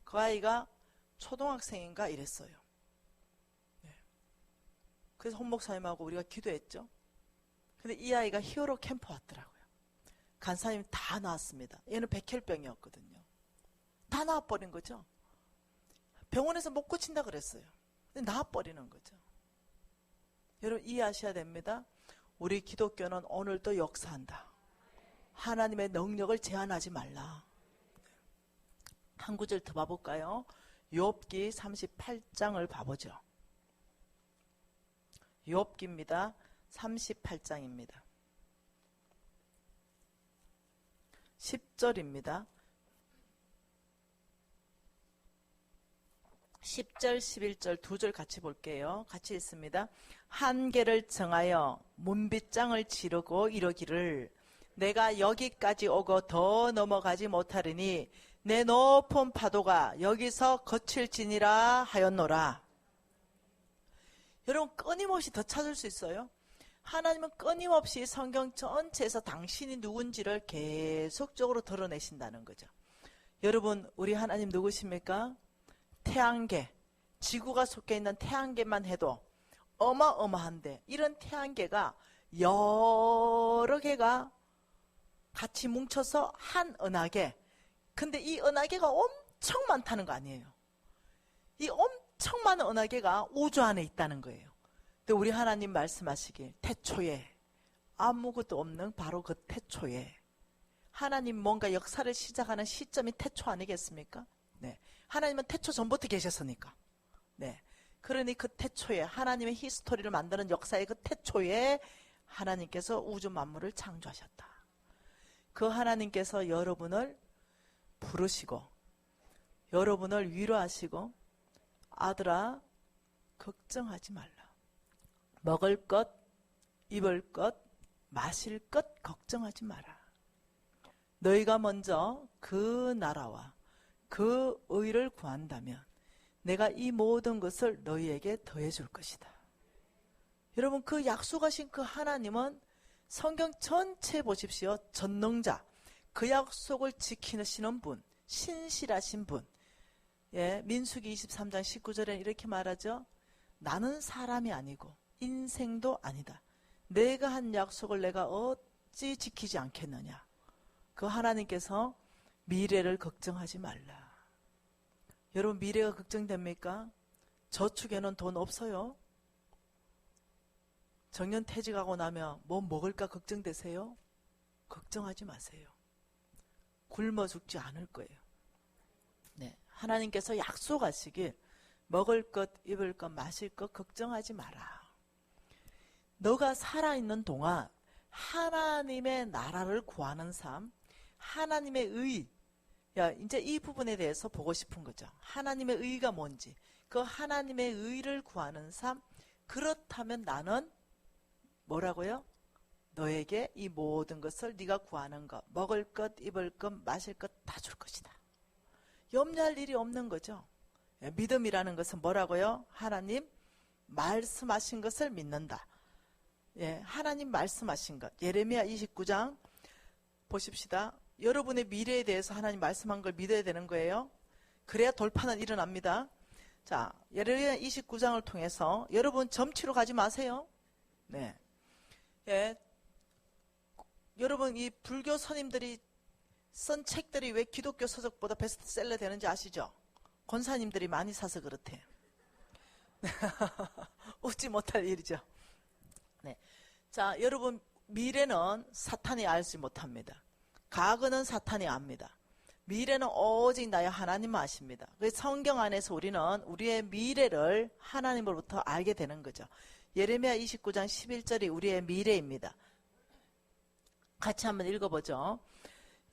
그 아이가 초등학생인가 이랬어요. 네. 그래서 홍 목사님하고 우리가 기도했죠. 근데 이 아이가 히어로 캠프 왔더라고요. 간사님 다 나왔습니다. 얘는 백혈병이었거든요. 다 나와버린 거죠. 병원에서 못 고친다 그랬어요. 근데 나와버리는 거죠. 여러분, 이해하셔야 됩니다. 우리 기독교는 오늘도 역사한다. 하나님의 능력을 제한하지 말라. 한 구절 더 봐볼까요? 욥기 38장을 봐보죠. 욥기입니다. 38장입니다. 10절입니다. 10절, 11절 두 절 같이 볼게요. 같이 읽습니다. 한계를 정하여 문빗장을 지르고 이러기를 내가 여기까지 오고 더 넘어가지 못하리니 내 높은 파도가 여기서 거칠지니라 하였노라. 여러분 끊임없이 더 찾을 수 있어요. 하나님은 끊임없이 성경 전체에서 당신이 누군지를 계속적으로 드러내신다는 거죠. 여러분 우리 하나님 누구십니까? 태양계, 지구가 속해 있는 태양계만 해도 어마어마한데 이런 태양계가 여러 개가 같이 뭉쳐서 한 은하계. 근데 이 은하계가 엄청 많다는 거 아니에요. 이 엄청 많은 은하계가 우주 안에 있다는 거예요. 근데 우리 하나님 말씀하시길 태초에 아무것도 없는 바로 그 태초에 하나님 뭔가 역사를 시작하는 시점이 태초 아니겠습니까? 네. 하나님은 태초 전부터 계셨으니까. 네. 그러니 그 태초에 하나님의 히스토리를 만드는 역사의 그 태초에 하나님께서 우주 만물을 창조하셨다. 그 하나님께서 여러분을 부르시고 여러분을 위로하시고 아들아 걱정하지 말라. 먹을 것, 입을 것, 마실 것 걱정하지 마라. 너희가 먼저 그 나라와 그 의를 구한다면 내가 이 모든 것을 너희에게 더해 줄 것이다. 여러분 그 약속하신 그 하나님은 성경 전체 보십시오. 전능자, 그 약속을 지키시는 분, 신실하신 분. 예, 민수기 23장 19절에 이렇게 말하죠. 나는 사람이 아니고 인생도 아니다. 내가 한 약속을 내가 어찌 지키지 않겠느냐. 그 하나님께서 미래를 걱정하지 말라. 여러분 미래가 걱정됩니까? 저축에는 돈 없어요? 정년퇴직하고 나면 뭐 먹을까 걱정되세요? 걱정하지 마세요. 굶어 죽지 않을 거예요. 네, 하나님께서 약속하시길 먹을 것, 입을 것, 마실 것 걱정하지 마라. 너가 살아있는 동안 하나님의 나라를 구하는 삶, 하나님의 의, 야, 이제 이 부분에 대해서 보고 싶은 거죠. 하나님의 의가 뭔지, 그 하나님의 의를 구하는 삶, 그렇다면 나는 뭐라고요? 너에게 이 모든 것을 네가 구하는 것, 먹을 것, 입을 것, 마실 것 다 줄 것이다. 염려할 일이 없는 거죠. 믿음이라는 것은 뭐라고요? 하나님 말씀하신 것을 믿는다. 예, 하나님 말씀하신 것. 예레미야 29장 보십시다. 여러분의 미래에 대해서 하나님 말씀한 걸 믿어야 되는 거예요. 그래야 돌파는 일어납니다. 자, 예레미야 29장을 통해서 여러분 점치러 가지 마세요. 네. 예. 여러분 이 불교 스님들이 쓴 책들이 왜 기독교 서적보다 베스트셀러 되는지 아시죠? 권사님들이 많이 사서 그렇대. 웃지 못할 일이죠. 네. 자, 여러분 미래는 사탄이 알지 못합니다. 과거는 사탄이 압니다. 미래는 오직 나의 하나님만 아십니다. 그래서 성경 안에서 우리는 우리의 미래를 하나님으로부터 알게 되는 거죠. 예레미야 29장 11절이 우리의 미래입니다. 같이 한번 읽어보죠.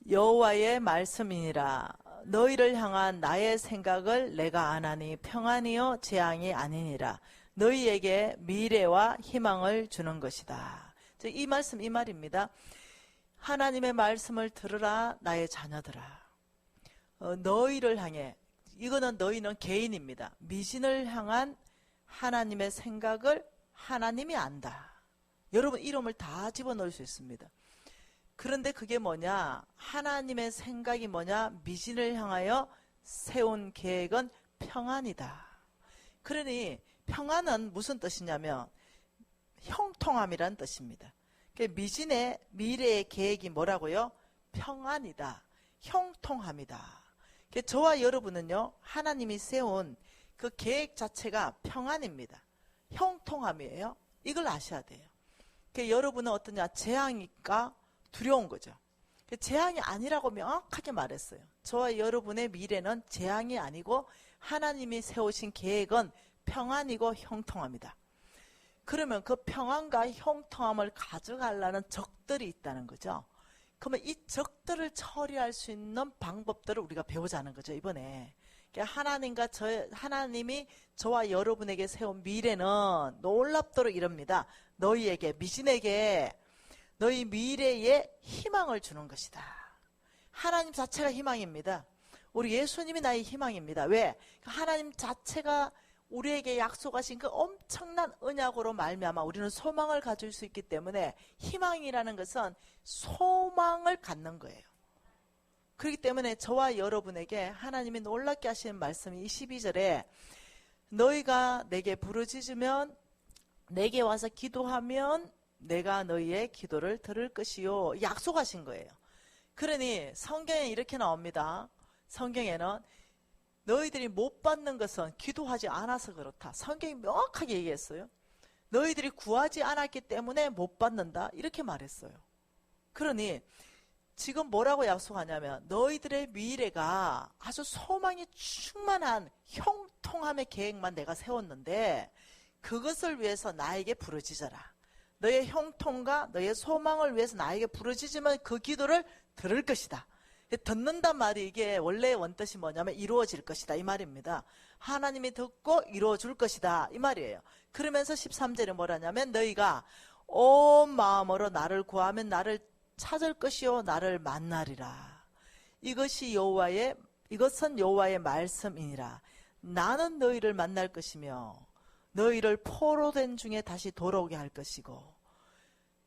여호와의 말씀이니라. 너희를 향한 나의 생각을 내가 아나니 평안이요 재앙이 아니니라. 너희에게 미래와 희망을 주는 것이다. 이 말씀 이 말입니다. 하나님의 말씀을 들으라 나의 자녀들아. 너희를 향해, 이거는 너희는 개인입니다. 미신을 향한 하나님의 생각을 하나님이 안다. 여러분 이름을 다 집어넣을 수 있습니다. 그런데 그게 뭐냐? 하나님의 생각이 뭐냐? 미신을 향하여 세운 계획은 평안이다. 그러니 평안은 무슨 뜻이냐면 형통함이란 뜻입니다. 미신의 미래의 계획이 뭐라고요? 평안이다. 형통함이다. 저와 여러분은요, 하나님이 세운 그 계획 자체가 평안입니다. 형통함이에요. 이걸 아셔야 돼요. 여러분은 어떠냐? 재앙이니까 두려운 거죠. 재앙이 아니라고 명확하게 말했어요. 저와 여러분의 미래는 재앙이 아니고 하나님이 세우신 계획은 평안이고 형통합니다. 그러면 그 평안과 형통함을 가져가려는 적들이 있다는 거죠. 그러면 이 적들을 처리할 수 있는 방법들을 우리가 배우자는 거죠, 이번에. 하나님이 저와 여러분에게 세운 미래는 놀랍도록 이럽니다. 너희에게, 미신에게 너희 미래에 희망을 주는 것이다. 하나님 자체가 희망입니다. 우리 예수님이 나의 희망입니다. 왜? 하나님 자체가 우리에게 약속하신 그 엄청난 언약으로 말미암아 우리는 소망을 가질 수 있기 때문에 희망이라는 것은 소망을 갖는 거예요. 그렇기 때문에 저와 여러분에게 하나님이 놀랍게 하시는 말씀이 22절에 너희가 내게 부르짖으면 내게 와서 기도하면 내가 너희의 기도를 들을 것이요. 약속하신 거예요. 그러니 성경에 이렇게 나옵니다. 성경에는 너희들이 못 받는 것은 기도하지 않아서 그렇다. 성경이 명확하게 얘기했어요. 너희들이 구하지 않았기 때문에 못 받는다. 이렇게 말했어요. 그러니 지금 뭐라고 약속하냐면 너희들의 미래가 아주 소망이 충만한 형통함의 계획만 내가 세웠는데 그것을 위해서 나에게 부르짖어라. 너의 형통과 너의 소망을 위해서 나에게 부르짖으면 그 기도를 들을 것이다. 듣는단 말이 이게 원래 원뜻이 뭐냐면 이루어질 것이다 이 말입니다. 하나님이 듣고 이루어줄 것이다 이 말이에요. 그러면서 13절에 뭐라냐면 너희가 온 마음으로 나를 구하면 나를 찾을 것이요 나를 만나리라. 이것은 여호와의 말씀이니라. 나는 너희를 만날 것이며 너희를 포로된 중에 다시 돌아오게 할 것이고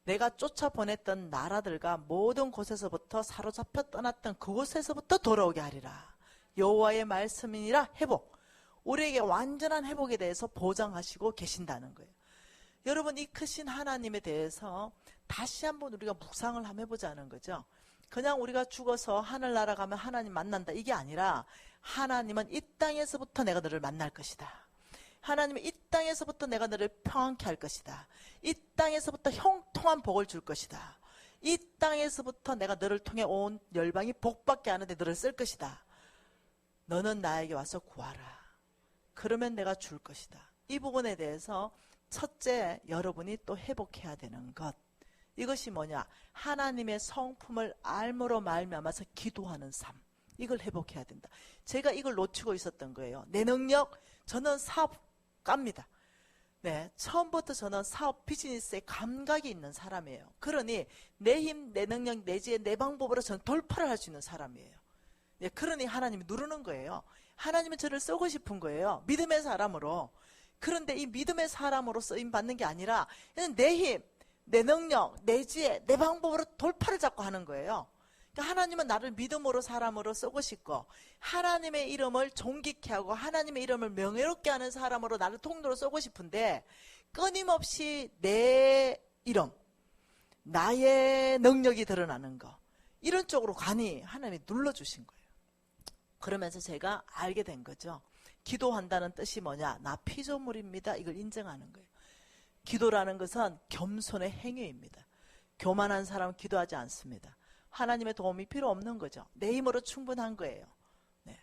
내가 쫓아보냈던 나라들과 모든 곳에서부터 사로잡혀 떠났던 그곳에서부터 돌아오게 하리라. 여호와의 말씀이니라. 회복. 우리에게 완전한 회복에 대해서 보장하시고 계신다는 거예요. 여러분 이 크신 하나님에 대해서 다시 한번 우리가 묵상을 한번 해보자는 거죠. 그냥 우리가 죽어서 하늘나라 가면 하나님 만난다 이게 아니라 하나님은 이 땅에서부터 내가 너를 만날 것이다. 하나님은 이 땅에서부터 내가 너를 평안케 할 것이다. 이 땅에서부터 형통한 복을 줄 것이다. 이 땅에서부터 내가 너를 통해 온 열방이 복받게 하는데 너를 쓸 것이다. 너는 나에게 와서 구하라. 그러면 내가 줄 것이다. 이 부분에 대해서 첫째 여러분이 또 회복해야 되는 것. 이것이 뭐냐? 하나님의 성품을 알므로 말미암아서 기도하는 삶. 이걸 회복해야 된다. 제가 이걸 놓치고 있었던 거예요. 내 능력, 저는 사업가입니다. 네, 처음부터 저는 사업 비즈니스에 감각이 있는 사람이에요. 그러니 내 힘, 내 능력, 내 지혜, 내 방법으로 저는 돌파를 할 수 있는 사람이에요. 네, 그러니 하나님이 누르는 거예요. 하나님은 저를 쓰고 싶은 거예요. 믿음의 사람으로. 그런데 이 믿음의 사람으로 쓰임 받는 게 아니라 내 힘, 내 능력, 내 지혜, 내 방법으로 돌파를 자꾸 하는 거예요. 그러니까 하나님은 나를 믿음으로 사람으로 쓰고 싶고 하나님의 이름을 존귀케 하고 하나님의 이름을 명예롭게 하는 사람으로 나를 통로로 쓰고 싶은데 끊임없이 내 이름, 나의 능력이 드러나는 거 이런 쪽으로 가니 하나님이 눌러주신 거예요. 그러면서 제가 알게 된 거죠. 기도한다는 뜻이 뭐냐? 나 피조물입니다. 이걸 인정하는 거예요. 기도라는 것은 겸손의 행위입니다. 교만한 사람은 기도하지 않습니다. 하나님의 도움이 필요 없는 거죠. 내 힘으로 충분한 거예요. 네.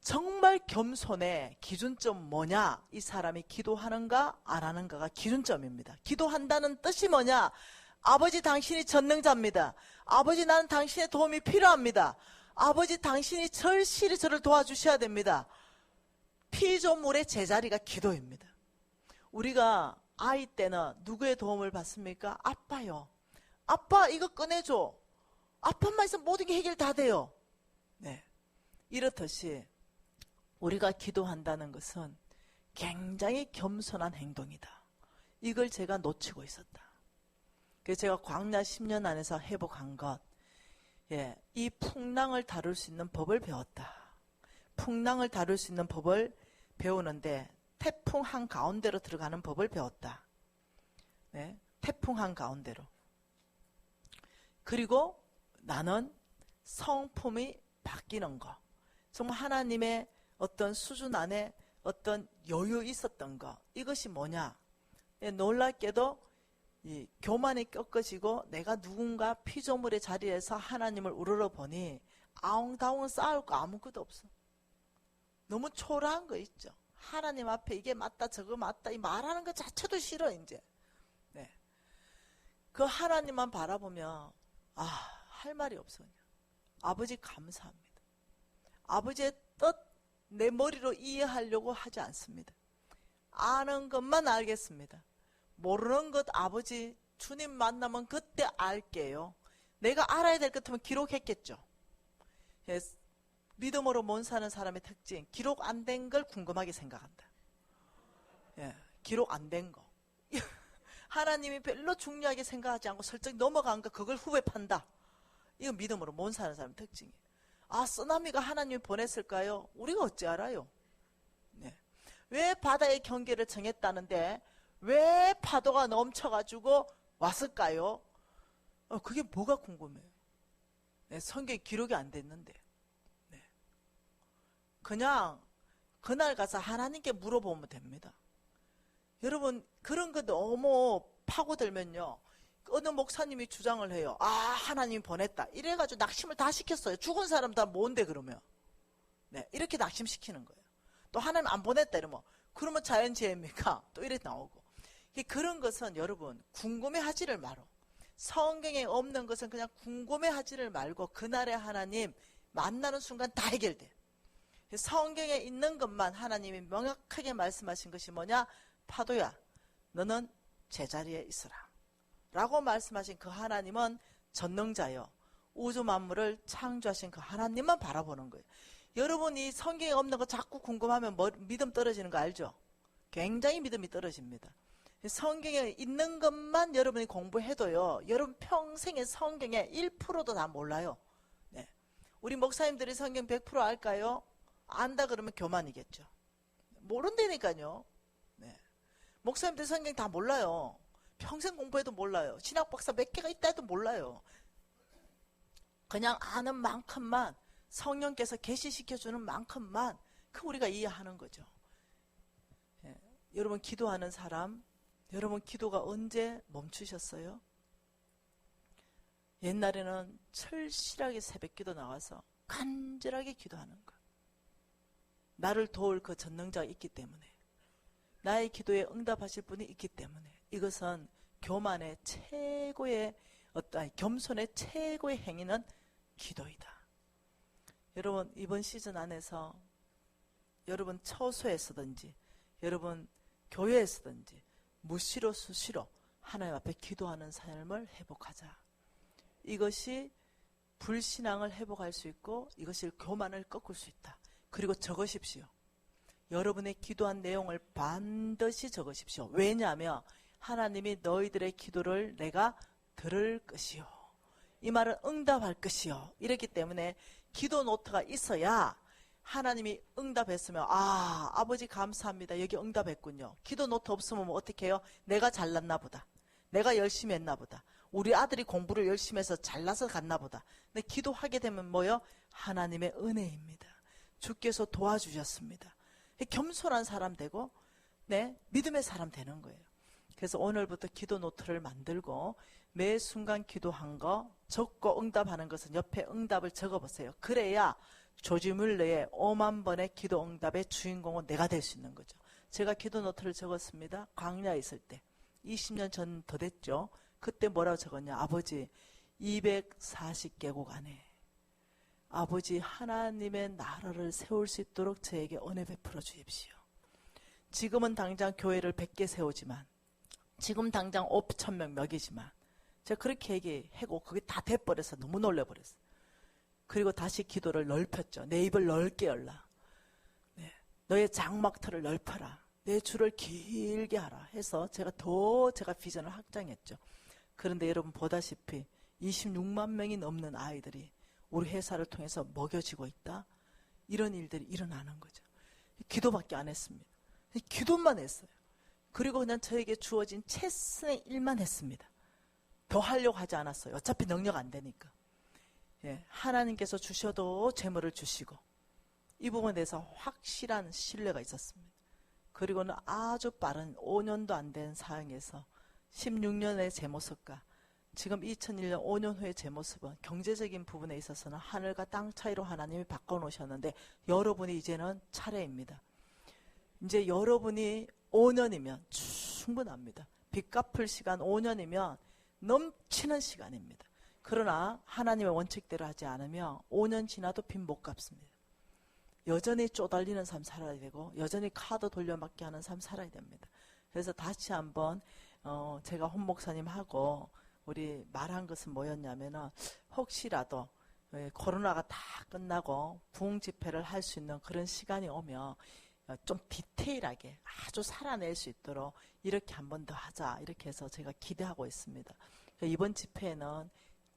정말 겸손의 기준점 뭐냐? 이 사람이 기도하는가 안 하는가가 기준점입니다. 기도한다는 뜻이 뭐냐? 아버지 당신이 전능자입니다. 아버지 나는 당신의 도움이 필요합니다. 아버지 당신이 절실히 저를 도와주셔야 됩니다. 피조물의 제자리가 기도입니다. 우리가 아이 때는 누구의 도움을 받습니까? 아빠요. 아빠 이거 꺼내줘. 아빠만 있으면 모든 게 해결 다 돼요. 네, 이렇듯이 우리가 기도한다는 것은 굉장히 겸손한 행동이다. 이걸 제가 놓치고 있었다. 그래서 제가 광야 10년 안에서 회복한 것, 이 풍랑을 다룰 수 있는 법을 배웠다. 풍랑을 다룰 수 있는 법을 배우는데 태풍 한가운데로 들어가는 법을 배웠다. 네, 태풍 한가운데로. 그리고 나는 성품이 바뀌는 거. 정말 하나님의 어떤 수준 안에 어떤 여유 있었던 거. 이것이 뭐냐? 놀랍게도 이 교만이 꺾어지고 내가 누군가 피조물의 자리에서 하나님을 우러러 보니 아웅다웅 싸울 거 아무것도 없어. 너무 초라한 거 있죠. 하나님 앞에 이게 맞다 저거 맞다 이 말하는 것 자체도 싫어 이제. 네. 그 하나님만 바라보면 할 말이 없어. 그냥. 아버지 감사합니다. 아버지의 뜻 내 머리로 이해하려고 하지 않습니다. 아는 것만 알겠습니다. 모르는 것 아버지 주님 만나면 그때 알게요. 내가 알아야 될 것 같으면 기록했겠죠. 믿음으로 못 사는 사람의 특징, 기록 안 된 걸 궁금하게 생각한다. 기록 안 된 거. 하나님이 별로 중요하게 생각하지 않고 슬쩍 넘어간 거 그걸 후회 판다. 이건 믿음으로 못 사는 사람의 특징이에요. 아, 쓰나미가 하나님이 보냈을까요? 우리가 어찌 알아요? 네. 왜 바다의 경계를 정했다는데 왜 파도가 넘쳐가지고 왔을까요? 그게 뭐가 궁금해요. 네, 성경에 기록이 안 됐는데. 네. 그냥 그날 가서 하나님께 물어보면 됩니다. 여러분 그런 거 너무 파고들면요. 어느 목사님이 주장을 해요. 아, 하나님이 보냈다. 이래가지고 낙심을 다 시켰어요. 죽은 사람 다 뭔데 그러면. 네, 이렇게 낙심시키는 거예요. 또 하나님 안 보냈다 이러면 그러면 자연재해입니까? 또 이래 나오고. 그런 것은 여러분 궁금해하지를 말어. 성경에 없는 것은 그냥 궁금해하지를 말고 그날의 하나님 만나는 순간 다 해결돼. 성경에 있는 것만 하나님이 명확하게 말씀하신 것이 뭐냐? 파도야, 너는 제자리에 있으라 라고 말씀하신 그 하나님은 전능자요, 우주 만물을 창조하신 그 하나님만 바라보는 거예요. 여러분이 성경에 없는 거 자꾸 궁금하면 믿음 떨어지는 거 알죠? 굉장히 믿음이 떨어집니다. 성경에 있는 것만 여러분이 공부해도요, 여러분 평생에 성경에 1%도 다 몰라요. 네. 우리 목사님들이 성경 100% 알까요? 안다 그러면 교만이겠죠. 모른다니까요. 네. 목사님들 성경 다 몰라요. 평생 공부해도 몰라요. 신학 박사 몇 개가 있다 해도 몰라요. 그냥 아는 만큼만, 성령께서 계시시켜주는 만큼만 그 우리가 이해하는 거죠. 예. 여러분 기도하는 사람, 여러분 기도가 언제 멈추셨어요? 옛날에는 철실하게 새벽기도 나와서 간절하게 기도하는 거. 나를 도울 그 전능자가 있기 때문에, 나의 기도에 응답하실 분이 있기 때문에. 이것은 교만의 최고의 겸손의 최고의 행위는 기도이다. 여러분 이번 시즌 안에서 여러분 처소에서든지 여러분 교회에서든지 무시로 수시로 하나님 앞에 기도하는 삶을 회복하자. 이것이 불신앙을 회복할 수 있고 이것이 교만을 꺾을 수 있다. 그리고 적으십시오. 여러분의 기도한 내용을 반드시 적으십시오. 왜냐하면 하나님이 너희들의 기도를 내가 들을 것이요, 이 말은 응답할 것이요, 이랬기 때문에 기도 노트가 있어야 하나님이 응답했으면 아, 아버지 감사합니다, 여기 응답했군요. 기도 노트 없으면 뭐 어떻게 해요? 내가 잘났나 보다, 내가 열심히 했나 보다, 우리 아들이 공부를 열심히 해서 잘나서 갔나 보다. 근데 기도하게 되면 뭐요? 하나님의 은혜입니다. 주께서 도와주셨습니다. 겸손한 사람 되고, 네, 믿음의 사람 되는 거예요. 그래서 오늘부터 기도 노트를 만들고 매 순간 기도한 거 적고 응답하는 것은 옆에 응답을 적어보세요. 그래야 조지 뮬러의 5만 번의 기도 응답의 주인공은 내가 될 수 있는 거죠. 제가 기도 노트를 적었습니다. 광야에 있을 때 20년 전 더 됐죠. 그때 뭐라고 적었냐? 아버지 240개국 안에 아버지 하나님의 나라를 세울 수 있도록 저에게 은혜 베풀어 주십시오. 지금은 당장 교회를 100개 세우지만, 지금 당장 5,000명 먹이지만, 제가 그렇게 얘기하고 그게 다 돼버려서 너무 놀래버렸어요. 그리고 다시 기도를 넓혔죠. 내 입을 넓게 열라. 네. 너의 장막터를 넓혀라. 내 줄을 길게 하라 해서 제가 비전을 확장했죠. 그런데 여러분 보다시피 26만 명이 넘는 아이들이 우리 회사를 통해서 먹여지고 있다. 이런 일들이 일어나는 거죠. 기도밖에 안 했습니다. 기도만 했어요. 그리고 그냥 저에게 주어진 최선의 일만 했습니다. 더 하려고 하지 않았어요. 어차피 능력 안 되니까. 예, 하나님께서 주셔도 재물을 주시고, 이 부분에 대해서 확실한 신뢰가 있었습니다. 그리고는 아주 빠른 5년도 안 된 사항에서 16년의 제 모습과 지금 2001년 5년 후의 제 모습은 경제적인 부분에 있어서는 하늘과 땅 차이로 하나님이 바꿔놓으셨는데, 여러분이 이제는 차례입니다. 이제 여러분이 5년이면 충분합니다. 빚 갚을 시간 5년이면 넘치는 시간입니다. 그러나 하나님의 원칙대로 하지 않으면 5년 지나도 빚 못 갚습니다. 여전히 쪼달리는 삶 살아야 되고 여전히 카드 돌려막기 하는 삶 살아야 됩니다. 그래서 다시 한번 제가 홍 목사님하고 우리 말한 것은 뭐였냐면은 혹시라도 코로나가 다 끝나고 부흥 집회를 할 수 있는 그런 시간이 오면 좀 디테일하게 아주 살아낼 수 있도록 이렇게 한 번 더 하자 이렇게 해서 제가 기대하고 있습니다. 이번 집회에는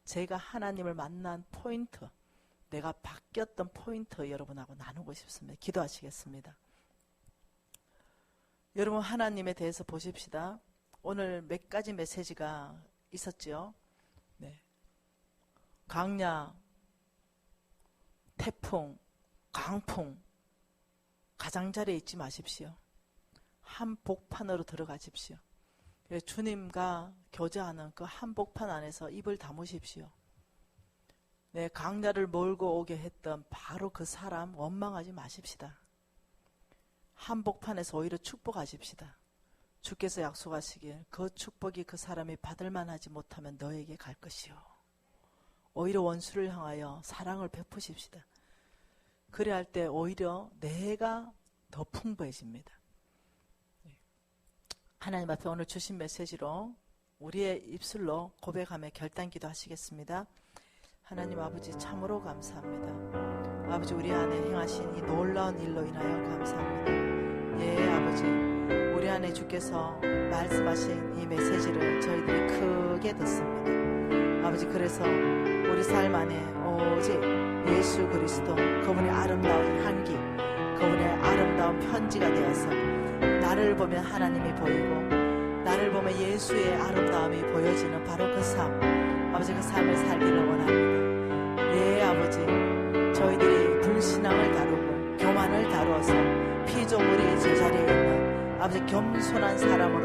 제가 하나님을 만난 포인트, 내가 바뀌었던 포인트 여러분하고 나누고 싶습니다. 기도하시겠습니다. 여러분 하나님에 대해서 보십시다. 오늘 몇 가지 메시지가 있었죠. 네. 강야, 태풍, 강풍 가장자리에 있지 마십시오. 한복판으로 들어가십시오. 주님과 교제하는 그 한복판 안에서 입을 다무십시오. 네, 강야를 몰고 오게 했던 바로 그 사람 원망하지 마십시다. 한복판에서 오히려 축복하십시다. 주께서 약속하시길 그 축복이 그 사람이 받을 만하지 못하면 너에게 갈 것이요. 오히려 원수를 향하여 사랑을 베푸십시다. 그래야 할 때 오히려 내가 더 풍부해집니다. 하나님 앞에 오늘 주신 메시지로 우리의 입술로 고백하며 결단기도 하시겠습니다. 하나님 아버지 참으로 감사합니다. 아버지 우리 안에 행하신 이 놀라운 일로 인하여 감사합니다. 예 아버지 우리 안에 주께서 말씀하신 이 메시지를 저희들이 크게 듣습니다. 아버지 그래서 우리 삶 안에 오직 예수 그리스도 그분의 아름다운 향기 그분의 아름다운 편지가 되어서 나를 보면 하나님이 보이고 나를 보면 예수의 아름다움이 보여지는 바로 그 삶 아버지 그 삶을 살기를 원합니다. 예 아버지 저희들이 불신앙을 다루고 교만을 다루어서 피조물이 제자리에 있는 아버지 겸손한 사람으로